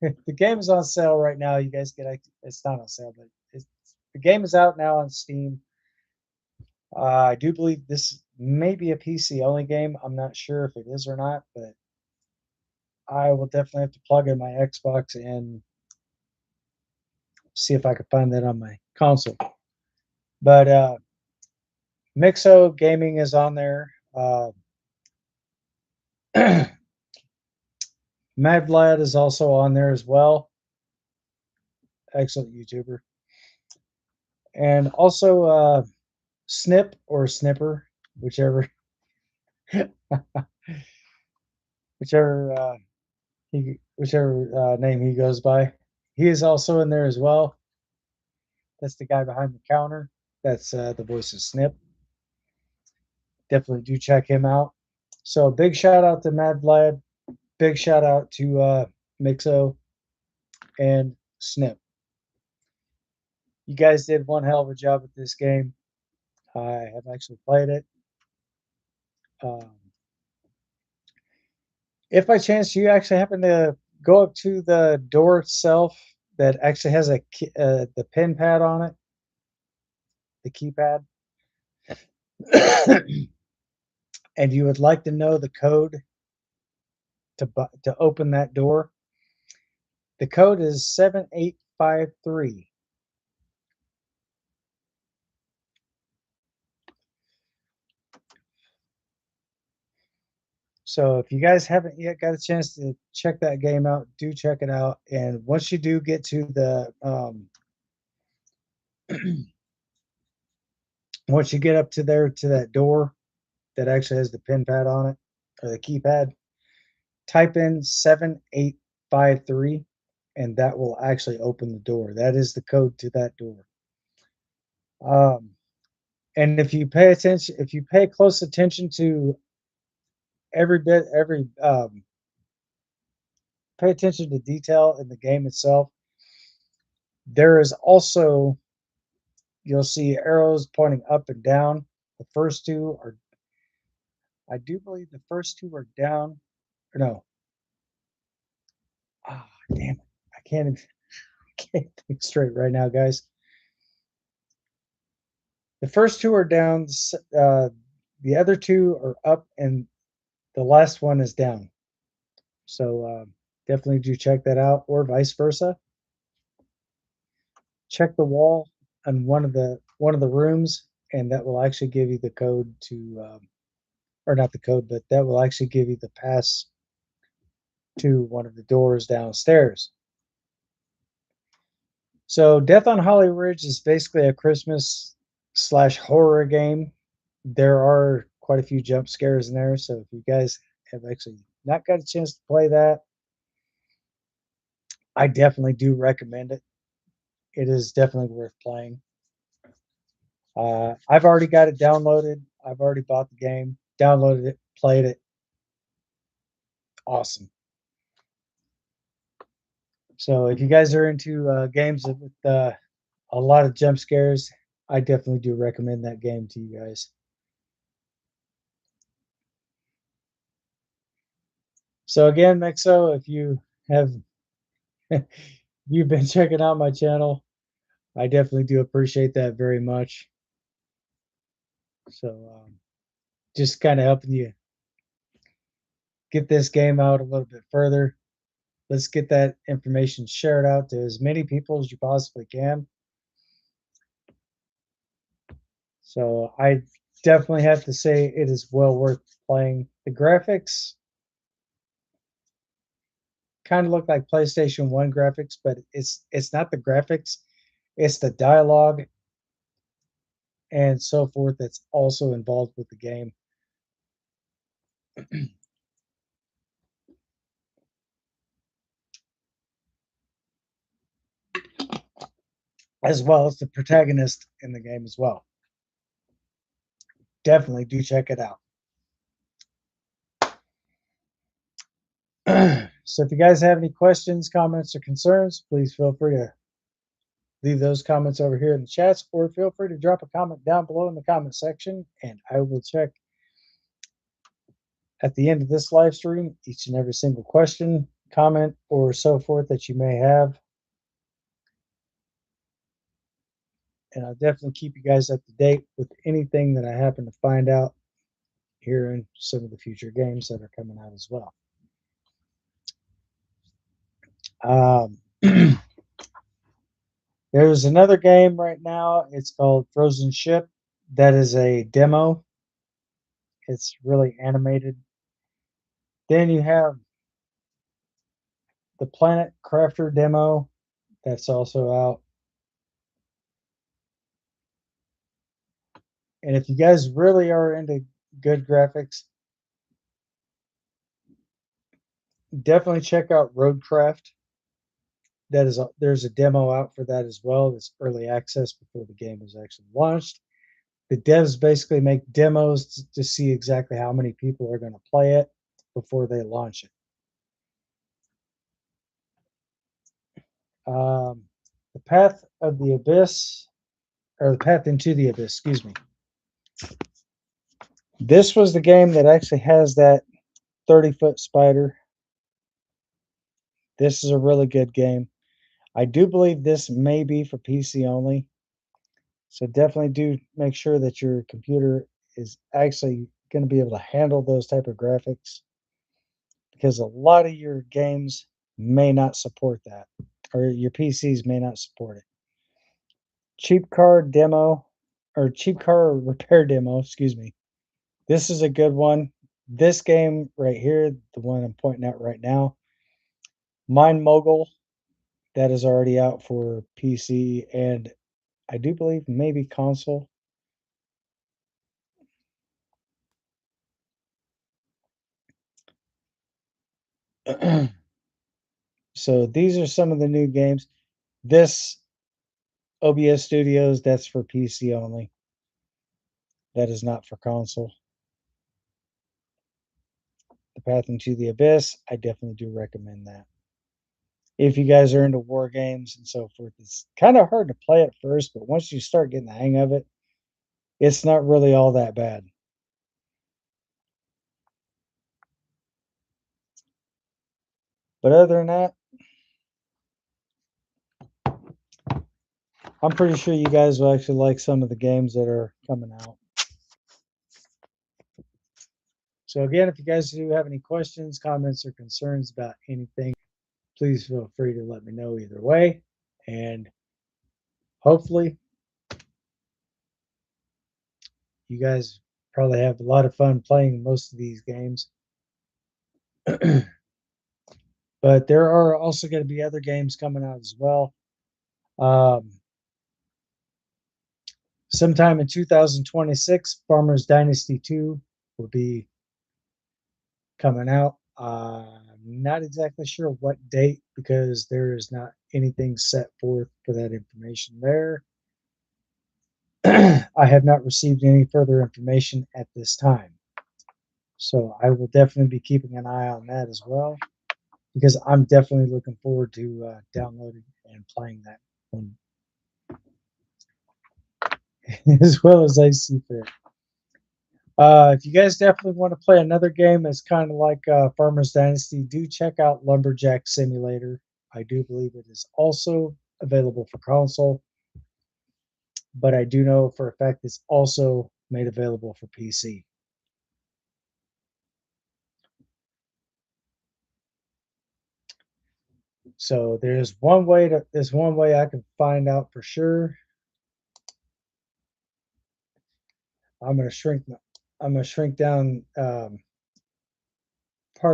The game is on sale right now. You guys get. It's not on sale, but the game is out now on Steam. I do believe this may be a PC only game. I'm not sure if it is or not, but I will definitely have to plug in my Xbox and see if I can find that on my console. But Mixo Gaming is on there. Mad Vlad is also on there as well. Excellent YouTuber. And also Snip or Snipper, whichever whichever whichever name he goes by. He is also in there as well. That's the guy behind the counter. That's the voice of Snip. Definitely do check him out. So big shout out to Mad Vlad. Big shout out to Mixo and Snip. You guys did one hell of a job with this game. I have actually played it. Um, if by chance you actually happen to go up to the door itself that actually has the pin pad on it, the keypad, and you would like to know the code to open that door, the code is 7853. So if you guys haven't yet got a chance to check that game out, do check it out. And once you do get to the once you get up to there to that door that actually has the pin pad on it or the keypad, type in 7853 and that will actually open the door. That is the code to that door. And if you pay attention, if you pay close attention to every pay attention to detail in the game itself, there is also, you'll see arrows pointing up and down. The first two are, I do believe the first two are down, or no. Ah, damn it. Can't think straight right now, guys. The first two are down, the other two are up, and the last one is down. So definitely do check that out, or vice versa. Check the wall on one of the rooms, and that will actually give you the code to, or not the code, but that will actually give you the pass to one of the doors downstairs. So Death on Holly Ridge is basically a Christmas slash horror game. There are quite a few jump scares in there. So if you guys have actually not got a chance to play that, I definitely do recommend it. It is definitely worth playing. I've already got it downloaded. I've already bought the game, downloaded it, played it. Awesome. So if you guys are into games with a lot of jump scares, I definitely do recommend that game to you guys. So again, Mexo, if you have you've been checking out my channel, I definitely do appreciate that very much. So just kind of helping you get this game out a little bit further. Let's get that information shared out to as many people as you possibly can. So I definitely have to say it is well worth playing. The graphics kind of look like PlayStation 1 graphics, but it's not the graphics, it's the dialogue and so forth that's also involved with the game. As well as the protagonist in the game as well. Definitely do check it out. So if you guys have any questions, comments, or concerns, please feel free to leave those comments over here in the chats, or feel free to drop a comment down below in the comment section, and I will check at the end of this live stream each and every single question, comment, or so forth that you may have. And I'll definitely keep you guys up to date with anything that I happen to find out here in some of the future games that are coming out as well. There's another game right now. It's called Frozen Ship. That is a demo. It's really animated. Then you have the Planet Crafter demo. That's also out. And if you guys really are into good graphics, definitely check out Roadcraft. There's a demo out for that as well. It's early access before the game was actually launched. The devs basically make demos to see exactly how many people are going to play it before they launch it. The Path of the Abyss, or the Path into the Abyss, excuse me. This was the game that actually has that 30-foot spider. This is a really good game. I do believe this may be for PC only. So definitely do make sure that your computer is actually going to be able to handle those type of graphics, because a lot of your games may not support that, or your PCs may not support it. Cheap car demo, or cheap car repair demo, excuse me. This is a good one. This game right here, the one I'm pointing at right now, Mind Mogul, that is already out for PC and I do believe maybe console. So these are some of the new games. This OBS Studios, that's for PC only. That is not for console. The Path into the Abyss, I definitely do recommend that. If you guys are into war games and so forth, it's kind of hard to play at first, but once you start getting the hang of it, it's not really all that bad. But other than that, I'm pretty sure you guys will actually like some of the games that are coming out. So again, if you guys do have any questions, comments, or concerns about anything, please feel free to let me know either way. And hopefully you guys probably have a lot of fun playing most of these games. But there are also going to be other games coming out as well. Um, Sometime in 2026, Farmers Dynasty 2 will be coming out. I'm not exactly sure what date because there is not anything set forth for that information there. I have not received any further information at this time. So I will definitely be keeping an eye on that as well because I'm definitely looking forward to downloading and playing that one as well as I see fit. If you guys definitely want to play another game that's kind of like Farmers Dynasty, do check out Lumberjack Simulator. I do believe it is also available for console, but I do know for a fact it's also made available for PC. So there's one way I can find out for sure. I'm gonna shrink I'm gonna shrink down part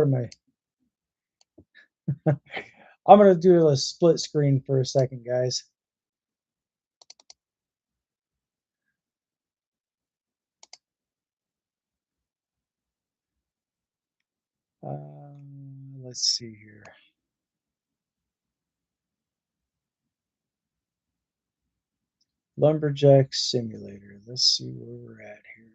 of my I'm gonna do a split screen for a second, guys. Let's see here. Lumberjack Simulator. Let's see where we're at here.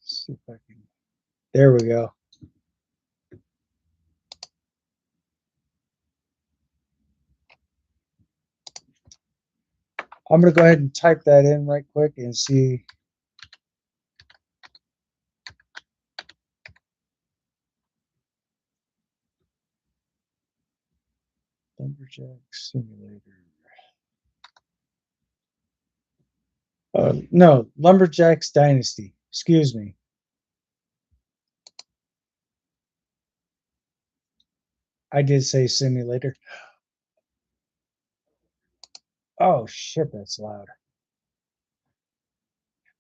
Let's see if I can. There we go. I'm gonna go ahead and type that in right quick and see. Lumberjack Simulator. No, Lumberjack's Dynasty. Excuse me. I did say simulator. Oh shit, that's loud.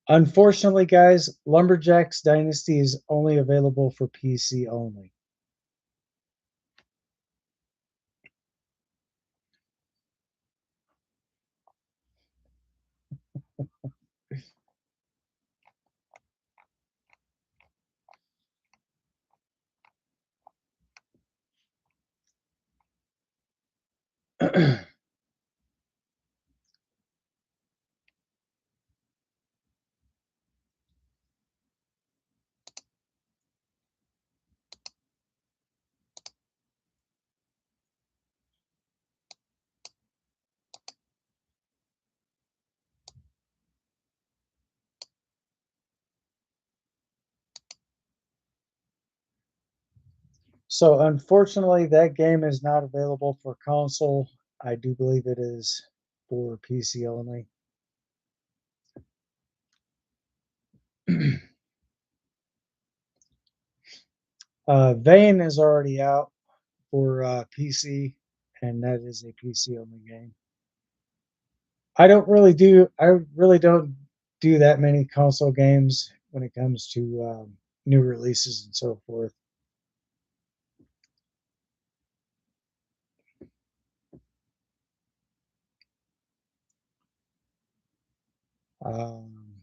Unfortunately, guys, Lumberjack's Dynasty is only available for PC only. So unfortunately, that game is not available for console. I do believe it is for PC only. Vane is already out for PC, and that is a PC only game. I really don't do that many console games when it comes to new releases and so forth. Um,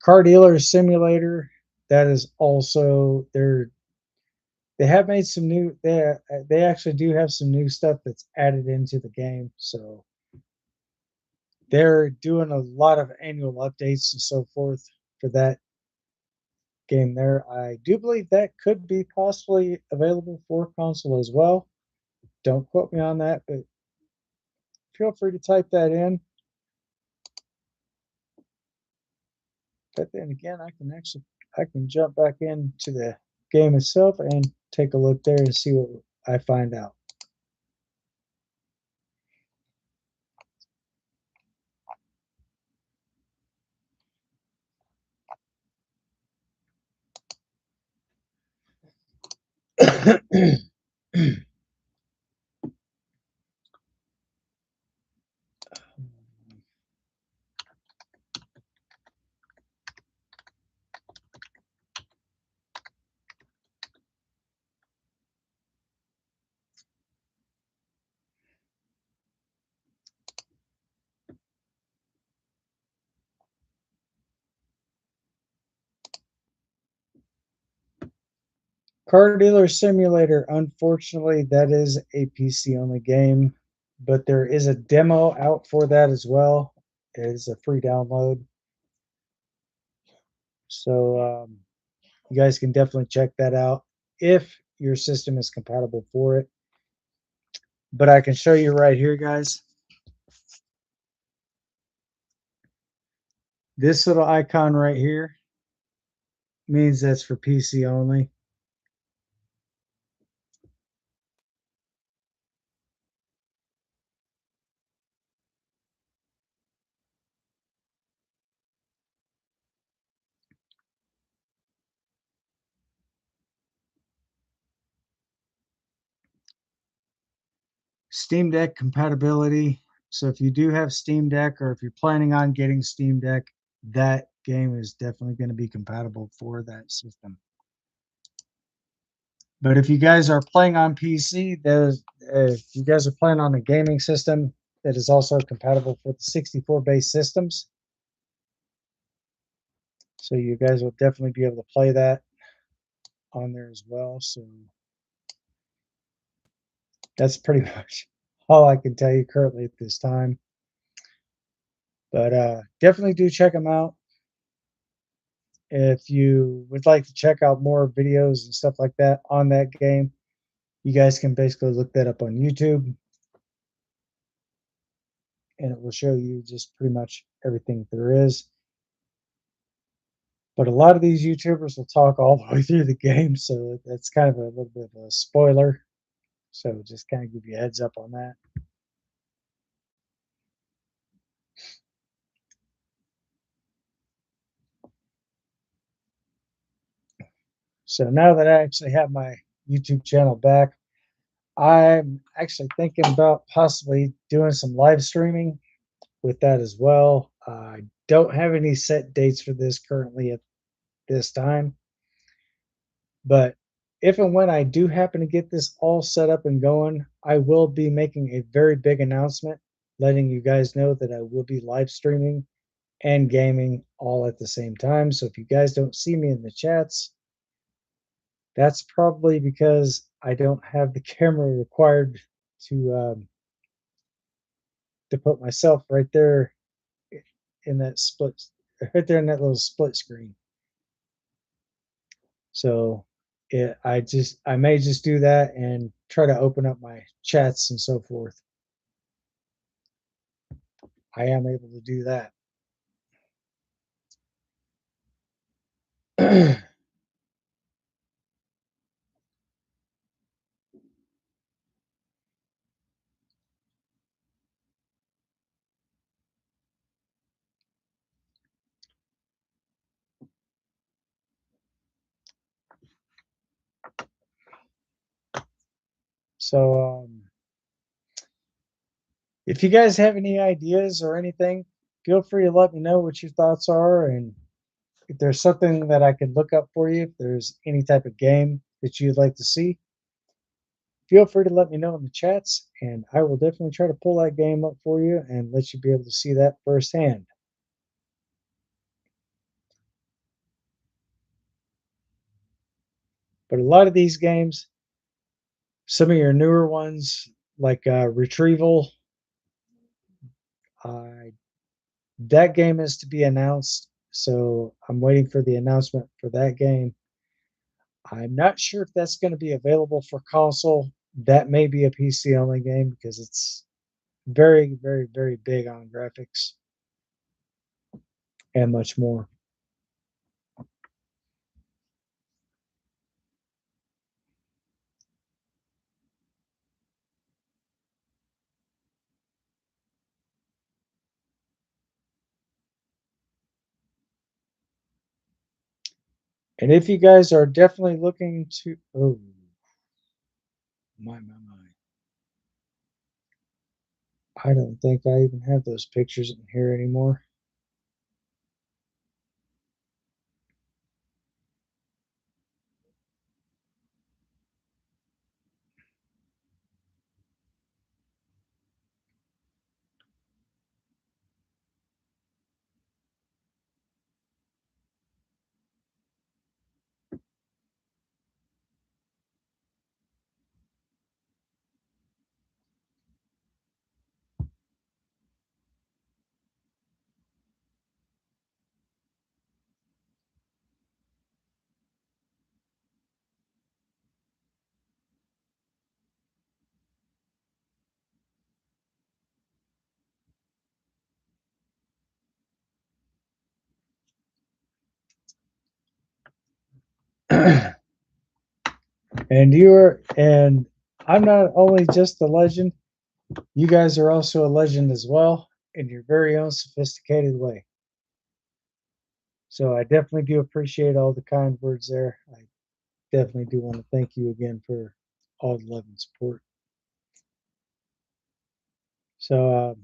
Car Dealer Simulator, that is also they have made some new they actually do have some new stuff that's added into the game, so they're doing a lot of annual updates and so forth for that game there. I do believe that could be possibly available for console as well. Don't quote me on that, but feel free to type that in. But then again, I can jump back into the game itself and take a look there and see what I find out. Car Dealer Simulator, unfortunately, that is a PC only game, but there is a demo out for that as well. It is a free download. So you guys can definitely check that out if your system is compatible for it. But I can show you right here, guys. This little icon right here means that's for PC only. Steam Deck compatibility. So if you do have Steam Deck or if you're planning on getting Steam Deck, that game is definitely going to be compatible for that system. But if you guys are playing on PC, if you guys are playing on a gaming system that is also compatible for the 64 base systems, so you guys will definitely be able to play that on there as well. So that's pretty much all I can tell you currently at this time. But definitely do check them out. If you would like to check out more videos and stuff like that on that game, you guys can basically look that up on YouTube and it will show you just pretty much everything there is. But a lot of these YouTubers will talk all the way through the game, so that's kind of a little bit of a spoiler. So just kind of give you a heads up on that. So now that I actually have my YouTube channel back, I'm actually thinking about possibly doing some live streaming with that as well. I don't have any set dates for this currently at this time, but if and when I do happen to get this all set up and going, I will be making a very big announcement letting you guys know that I will be live streaming and gaming all at the same time. So if you guys don't see me in the chats, that's probably because I don't have the camera required to put myself right there in that split, right there in that little split screen. So I may just do that and try to open up my chats and so forth. I am able to do that. So, if you guys have any ideas or anything, feel free to let me know what your thoughts are. And if there's something that I could look up for you, if there's any type of game that you'd like to see, feel free to let me know in the chats. And I will definitely try to pull that game up for you and let you be able to see that firsthand. But a lot of these games, some of your newer ones, like Retrieval, I that game is to be announced, so I'm waiting for the announcement for that game. I'm not sure if that's going to be available for console. That may be a PC only game because it's very, very, very big on graphics and much more. And if you guys are definitely looking to, oh, my. I don't think I even have those pictures in here anymore. And I'm not only just a legend, you guys are also a legend as well in your very own sophisticated way. So I definitely do appreciate all the kind words there. I definitely do want to thank you again for all the love and support. So,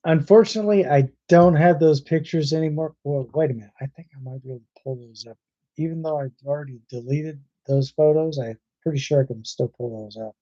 unfortunately, I don't have those pictures anymore. Well, wait a minute. I think I might be able to pull those up. Even though I've already deleted those photos, I'm pretty sure I can still pull those up.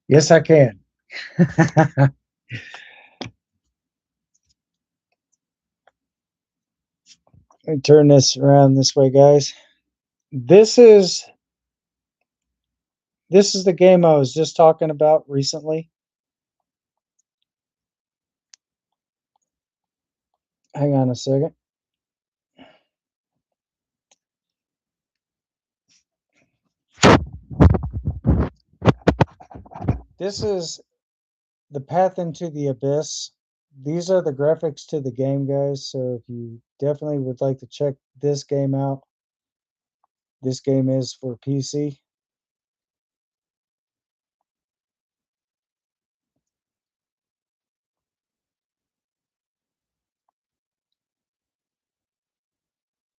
Yes, I can. Let me turn this around this way, guys. This is this is the game I was just talking about recently. Hang on a second. This is the Path into the Abyss. These are the graphics to the game, guys. So if you definitely would like to check this game out, this game is for PC.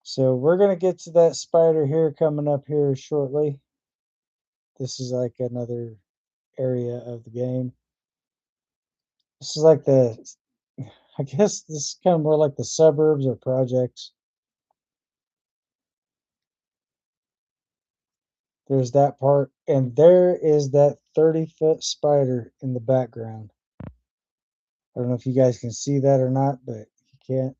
So we're gonna get to that spider here coming up here shortly. This is like another area of the game. This is like I guess this is kind of more like the suburbs or projects. There's that part, and there is that 30-foot spider in the background. I don't know if you guys can see that or not, but if you can't,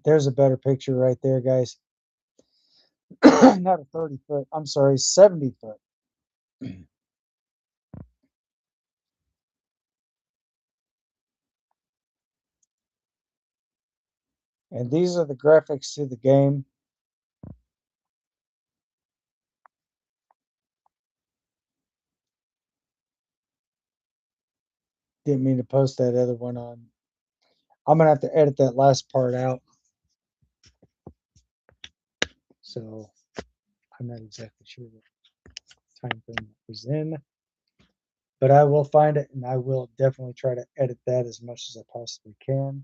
there's a better picture right there, guys. Not a 30-foot, I'm sorry, 70-foot. And these are the graphics to the game. Didn't mean to post that other one on. I'm gonna have to edit that last part out. So I'm not exactly sure what time frame it was in, but I will find it and I will definitely try to edit that as much as I possibly can.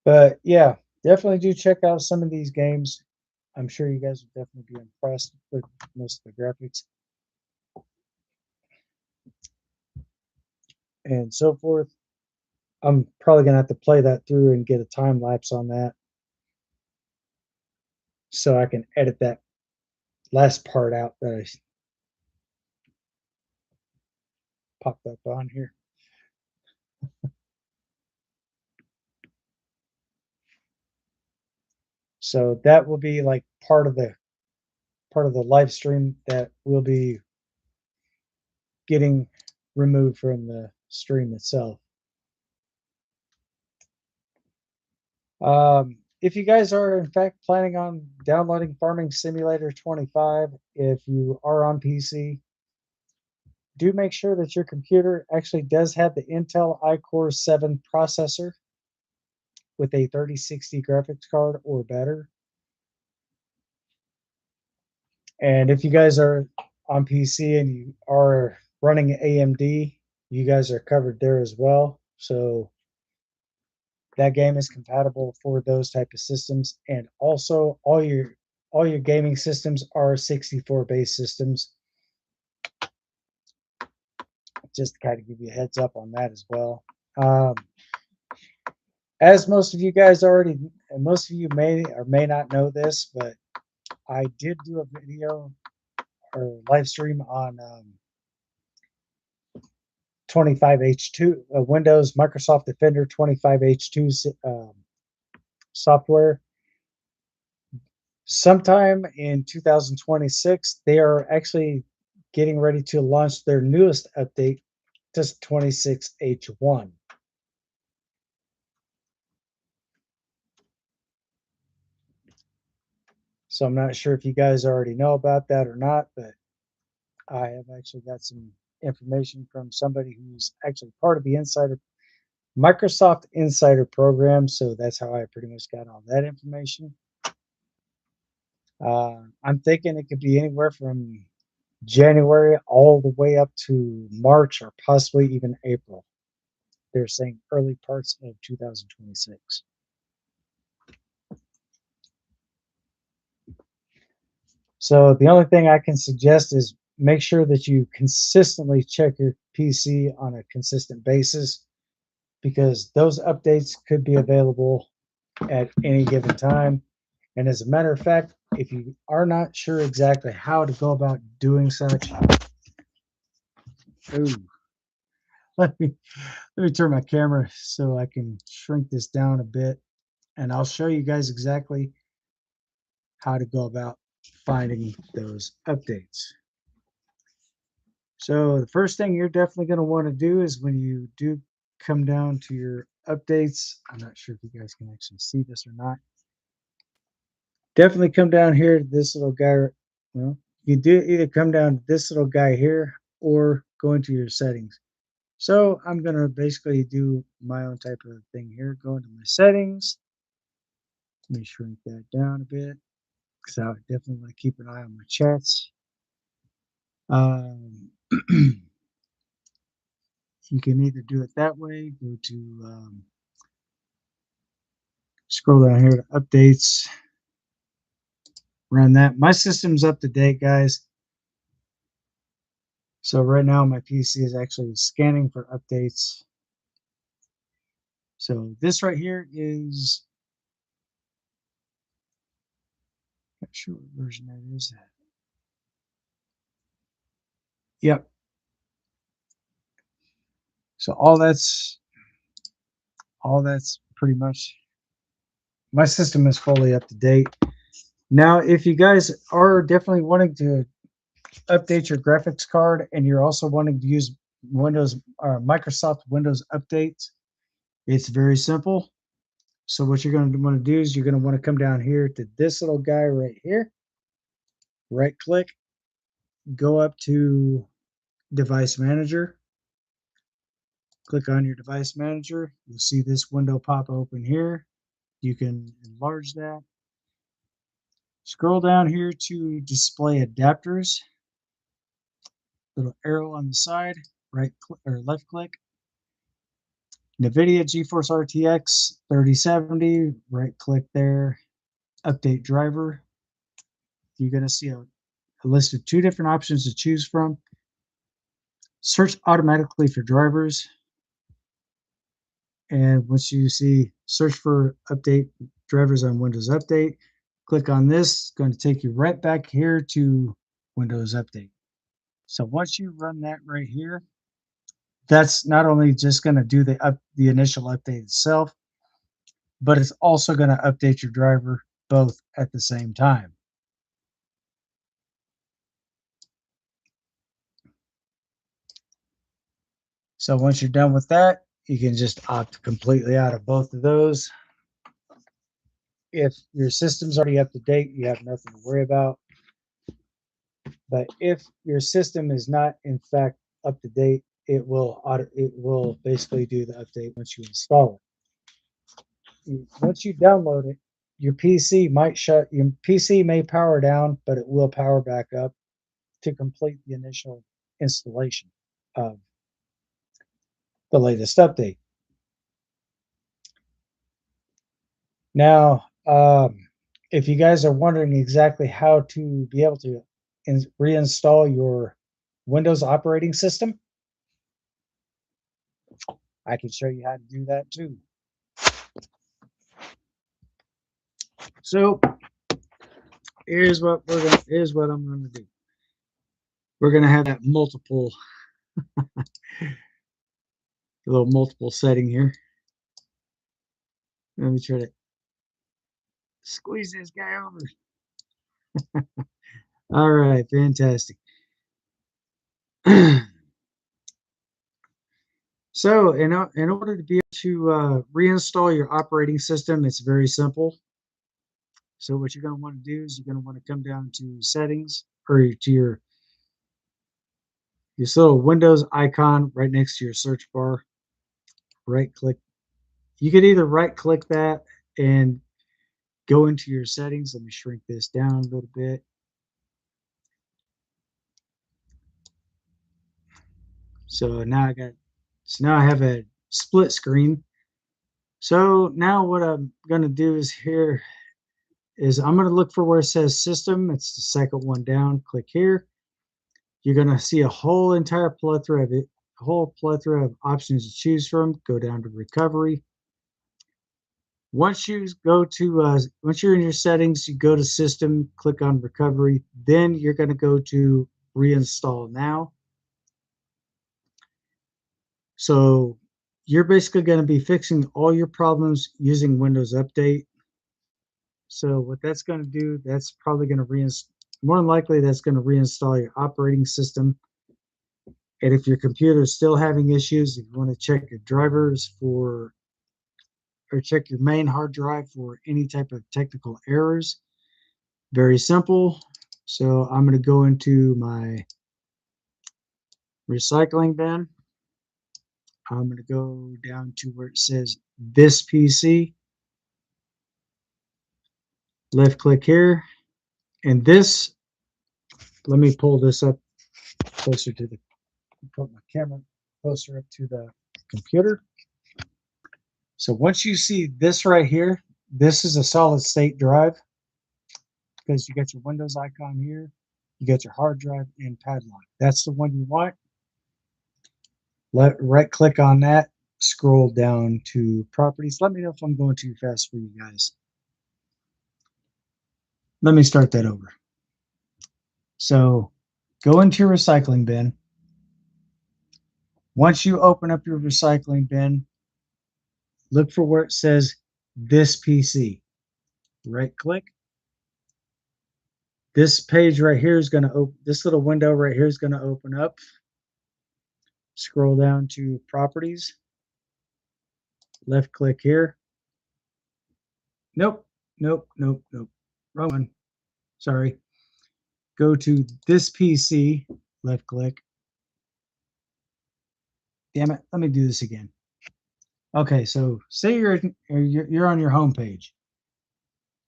But yeah, definitely do check out some of these games. I'm sure you guys will definitely be impressed with most of the graphics and so forth. I'm probably gonna have to play that through and get a time lapse on that so I can edit that last part out that I popped up on here. So that will be like part of the live stream that will be getting removed from the stream itself. If you guys are in fact planning on downloading Farming Simulator 25, if you are on PC, do make sure that your computer actually does have the Intel iCore 7 processor with a 3060 graphics card or better. And if you guys are on PC and you are running AMD, you guys are covered there as well. So that game is compatible for those type of systems, and also all your gaming systems are 64 based systems. Just to kind of give you a heads up on that as well. As most of you guys already, most of you may or may not know this, but I did do a video or live stream on 25H2 Windows Microsoft Defender 25H2 software. Sometime in 2026, they are actually getting ready to launch their newest update, just 26H1. So I'm not sure if you guys already know about that or not, but I have actually got some information from somebody who's actually part of the Microsoft Insider program. So that's how I pretty much got all that information. I'm thinking it could be anywhere from January all the way up to March or possibly even April. They're saying early parts of 2026. So the only thing I can suggest is make sure that you consistently check your PC on a consistent basis because those updates could be available at any given time. And as a matter of fact, if you are not sure exactly how to go about doing such, ooh, let me let me turn my camera so I can shrink this down a bit, and I'll show you guys exactly how to go about finding those updates. So the first thing you're definitely going to want to do is when you do come down to your updates, I'm not sure if you guys can actually see this or not. Definitely come down here to this little guy. Well, you do either come down to this little guy here or go into your settings. So I'm going to basically do my own type of thing here. Go into my settings. Let me shrink that down a bit because I definitely want to keep an eye on my chats. You can either do it that way, go to scroll down here to updates, run that. My system's up to date, guys. So right now my PC is actually scanning for updates. So this right here is, not sure what version that is. Yep. So all that's pretty much, my system is fully up to date. Now, if you guys are definitely wanting to update your graphics card and you're also wanting to use Windows or Microsoft Windows updates, it's very simple. So what you're going to want to do is you're going to want to come down here to this little guy right here, right click, go up to Device Manager, click on your device manager. You'll see this window pop open here. You can enlarge that. Scroll down here to display adapters. Little arrow on the side, right click or left click. NVIDIA GeForce RTX 3070, right click there, update driver. You're going to see a list of 2 different options to choose from. Search automatically for drivers. And once you see search for update drivers on Windows Update, click on this. It's going to take you right back here to Windows Update. So once you run that right here, that's not only just going to do the initial update itself, but it's also going to update your driver both at the same time. So once you're done with that, you can just opt completely out of both of those. If your system's already up to date, you have nothing to worry about. But if your system is not in fact up to date, it will basically do the update once you install it. Once you download it, your PC may power down, but it will power back up to complete the initial installation of the latest update. Now, if you guys are wondering exactly how to be able to reinstall your Windows operating system, I can show you how to do that too. So here's what I'm going to do. We're going to have that little multiple setting here. Let me try to squeeze this guy over. All right, fantastic. So in order to be able to reinstall your operating system, it's very simple. So what you're going to want to do is you're going to want to come down to settings, or to your little Windows icon right next to your search bar. Right click. You can either right click that and go into your settings. Let me shrink this down a little bit. So now I have a split screen. So now what I'm going to do is I'm going to look for where it says system. It's the second one down. Click here. You're going to see a whole plethora of options to choose from. Go down to recovery. Once you're in your settings, you go to system, click on recovery. Then you're going to go to reinstall now. So you're basically going to be fixing all your problems using Windows Update. So what that's going to do, that's probably going to more than likely that's going to reinstall your operating system. And if your computer is still having issues, if you want to check your drivers or check your main hard drive for any type of technical errors, very simple. So I'm going to go into my recycling bin. I'm going to go down to where it says this PC. Left click here. And this, let me pull this up closer to put my camera closer up to the computer. So once you see this right here, this is a solid state drive because you got your Windows icon here, you got your hard drive and padlock. That's the one you want. Right click on that, scroll down to properties. Let me know if I'm going too fast for you guys. Let me start that over. So go into your recycling bin. Once you open up your recycling bin, look for where it says this PC. Right click. This page right here is going to open, this little window right here is going to open up. Scroll down to properties. Left click here. Nope. Wrong one. Sorry. Go to this PC. Left click. Damn it. Let me do this again. Okay, so say you're on your home page.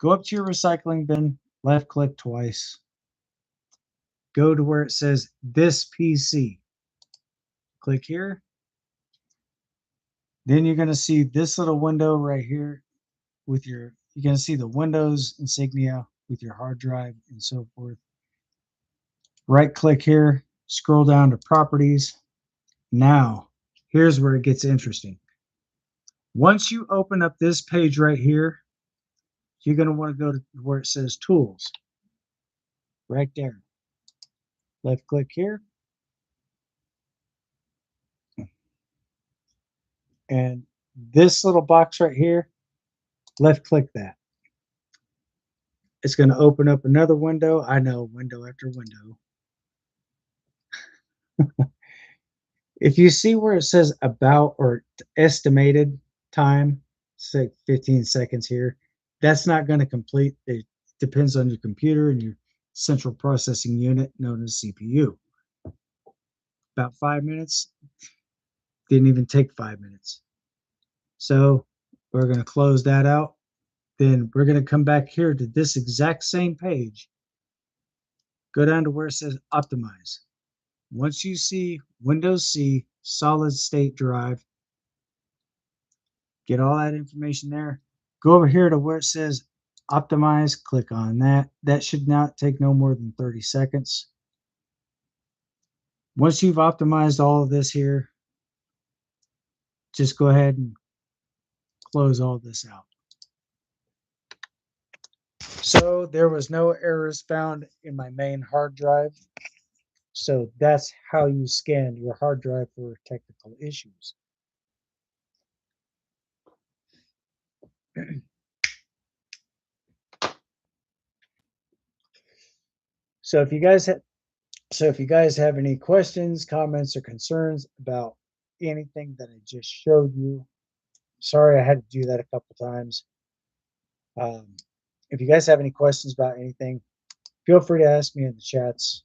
Go up to your recycling bin, left click twice. Go to where it says this PC. Click here. Then you're going to see this little window right here with you're going to see the Windows insignia with your hard drive and so forth. Right click here, scroll down to properties. Now, here's where it gets interesting. Once you open up this page right here, you're going to want to go to where it says tools. Right there. Left click here. And this little box right here, left click that. It's going to open up another window. I know, window after window. If you see where it says about or estimated time, say 15 seconds here, that's not going to complete. It depends on your computer and your central processing unit known as CPU. About 5 minutes, didn't even take 5 minutes. So we're going to close that out. Then we're going to come back here to this exact same page. Go down to where it says optimize. Once you see Windows C solid state drive, get all that information there. Go over here to where it says optimize, click on that. That should not take no more than 30 seconds. Once you've optimized all of this here, just go ahead and close all this out. So there was no errors found in my main hard drive. So that's how you scan your hard drive for technical issues. So if you guys have any questions, comments, or concerns about anything that I just showed you, sorry I had to do that a couple times. If you guys have any questions about anything, feel free to ask me in the chats.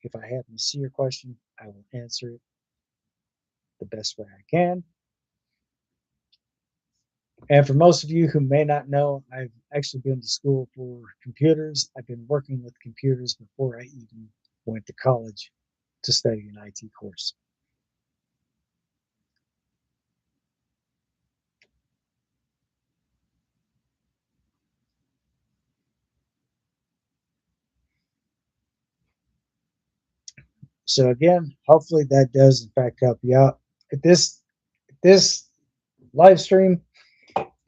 If I happen to see your question, I will answer it the best way I can. And for most of you who may not know, I've actually been to school for computers. I've been working with computers before I even went to college to study an IT course. So again, hopefully that does in fact help you out. If this live stream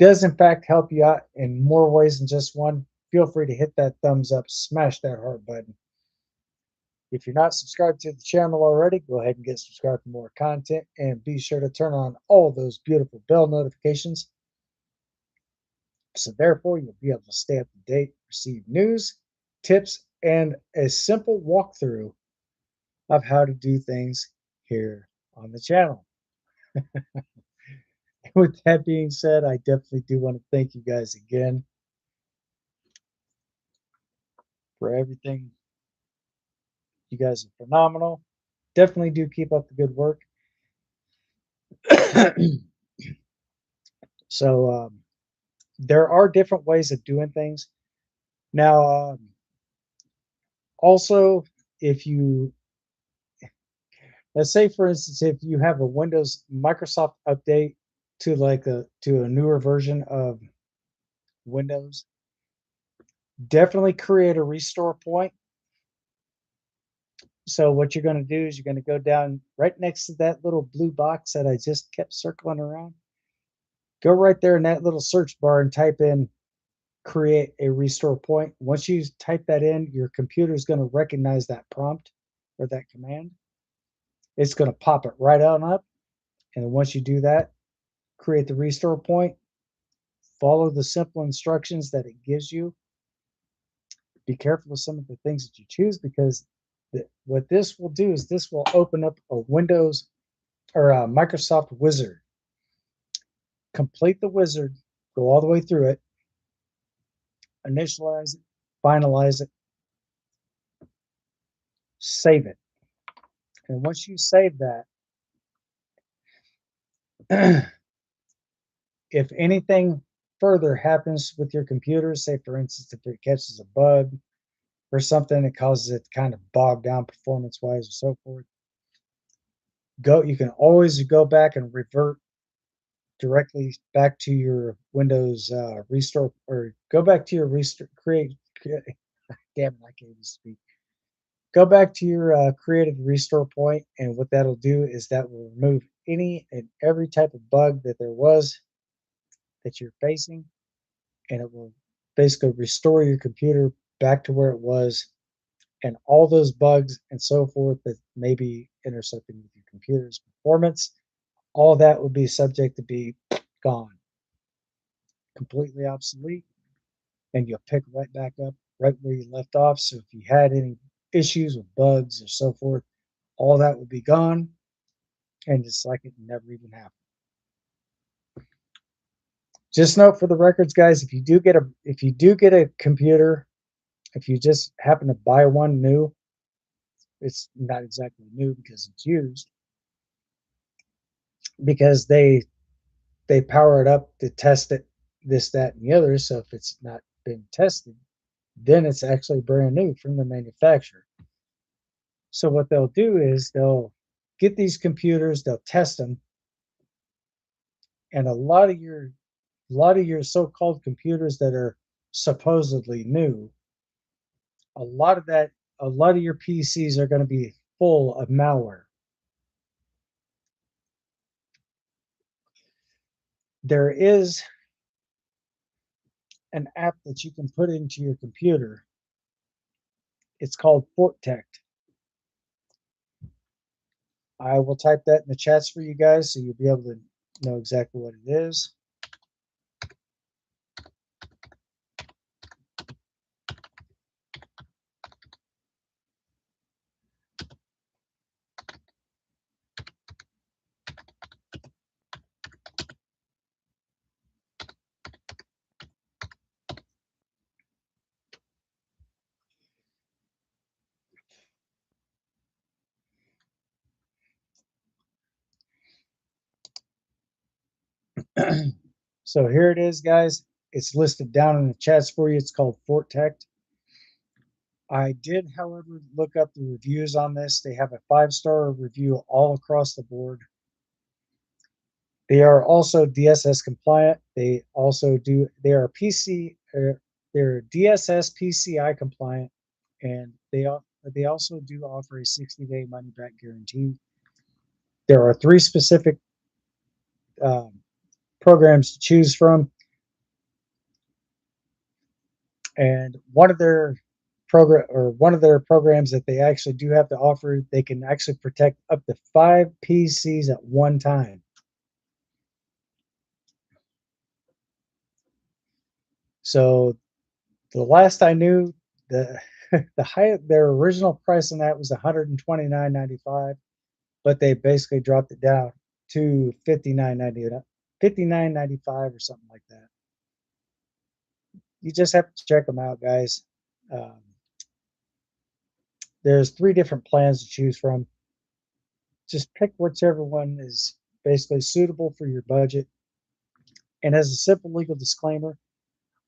does in fact help you out in more ways than just one, feel free to hit that thumbs up, smash that heart button. If you're not subscribed to the channel already, go ahead and get subscribed for more content, and be sure to turn on all those beautiful bell notifications. So therefore, you'll be able to stay up to date, receive news, tips, and a simple walkthrough of how to do things here on the channel. With that being said, I definitely do want to thank you guys again for everything. You guys are phenomenal. Definitely do keep up the good work. So there are different ways of doing things. Now, also, if you, let's say for instance, if you have a Windows Microsoft update to a newer version of Windows, definitely create a restore point. So what you're going to do is you're going to go down right next to that little blue box that I just kept circling around. Go right there in that little search bar and type in create a restore point. Once you type that in, your computer is going to recognize that prompt or that command. It's going to pop it right on up. And once you do that, create the restore point, follow the simple instructions that it gives you. Be careful with some of the things that you choose, because what this will do is this will open up a Windows or a Microsoft wizard. Complete the wizard, go all the way through it, initialize it, finalize it, save it. And once you save that, If anything further happens with your computer, say for instance, if it catches a bug or something that causes it to kind of bog down performance wise or so forth, you can always go back and revert directly back to your Windows restore, or go back to your restore damn it, I can't even speak. Go back to your creative restore point, and what that'll do is that will remove any and every type of bug that there was that you're facing, and it will basically restore your computer back to where it was, and all those bugs and so forth that may be intersecting with your computer's performance, all that would be subject to be gone, completely obsolete, and you'll pick right back up right where you left off. So if you had any issues with bugs or so forth, all that would be gone, and it's like it never even happened. Just note for the records, guys, if you do get a computer, if you just happen to buy one new, it's not exactly new because it's used, because they power it up to test it, this, that, and the other. So if it's not been tested, then it's actually brand new from the manufacturer. So what they'll do is they'll get these computers, they'll test them, and a lot of your so-called computers that are supposedly new, a lot of that, a lot of your PCs are going to be full of malware. There is an app that you can put into your computer. It's called FortTect. I will type that in the chats for you guys so you'll be able to know exactly what it is. So here it is, guys. It's listed down in the chats for you. It's called FortTect. I did, however, look up the reviews on this. They have a 5-star review all across the board. They are also DSS compliant. They also do. They are PC. They're DSS PCI compliant, and they also do offer a 60-day money back guarantee. There are 3 specific um, programs to choose from, and one of their programs that they actually do have to offer, they can actually protect up to 5 PCs at one time. So the last I knew, the their original price on that was $129.95, but they basically dropped it down to $59.95 or something like that. You just have to check them out, guys. Um, there's 3 different plans to choose from. Just pick whichever one is basically suitable for your budget. And as a simple legal disclaimer,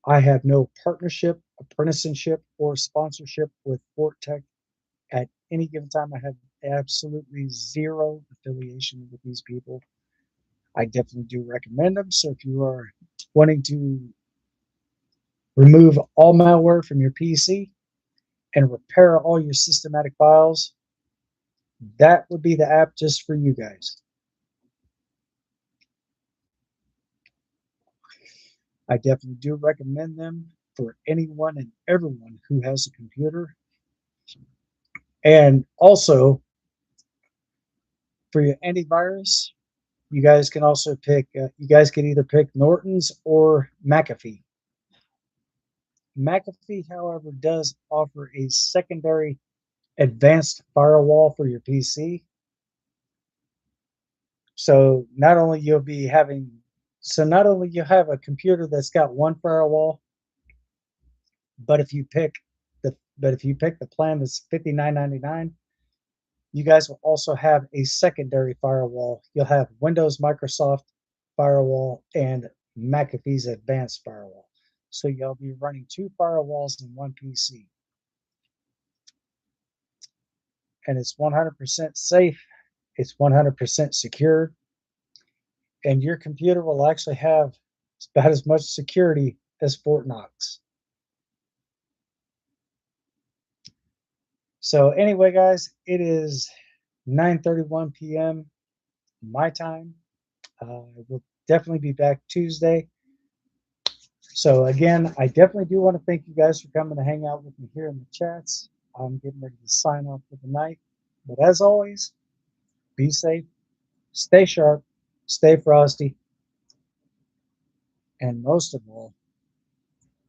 I have no partnership, apprenticeship, or sponsorship with FortTech. At any given time, I have absolutely zero affiliation with these people. I definitely do recommend them. So if you are wanting to remove all malware from your PC and repair all your systematic files, that would be the app just for you guys. I definitely do recommend them for anyone and everyone who has a computer. And also, for your antivirus, you guys can also pick, you guys can either pick Norton's or McAfee. McAfee, however, does offer a secondary advanced firewall for your PC. So not only you'll have a computer that's got one firewall, but if you pick the plan that's $59.99, You guys will also have a secondary firewall. You'll have Windows, Microsoft firewall, and McAfee's advanced firewall. So you'll be running two firewalls in one PC. And it's 100% safe. It's 100% secure. And your computer will actually have about as much security as Fort Knox. So anyway, guys, it is 9:31 p.m. my time. We'll definitely be back Tuesday. So again, I definitely do want to thank you guys for coming to hang out with me here in the chats. I'm getting ready to sign off for the night. But as always, be safe, stay sharp, stay frosty, and most of all,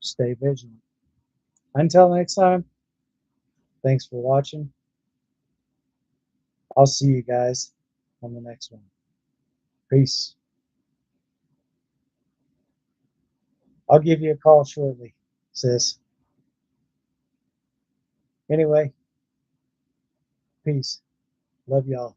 stay vigilant. Until next time, thanks for watching. I'll see you guys on the next one. Peace. I'll give you a call shortly, sis. Anyway, peace. Love y'all.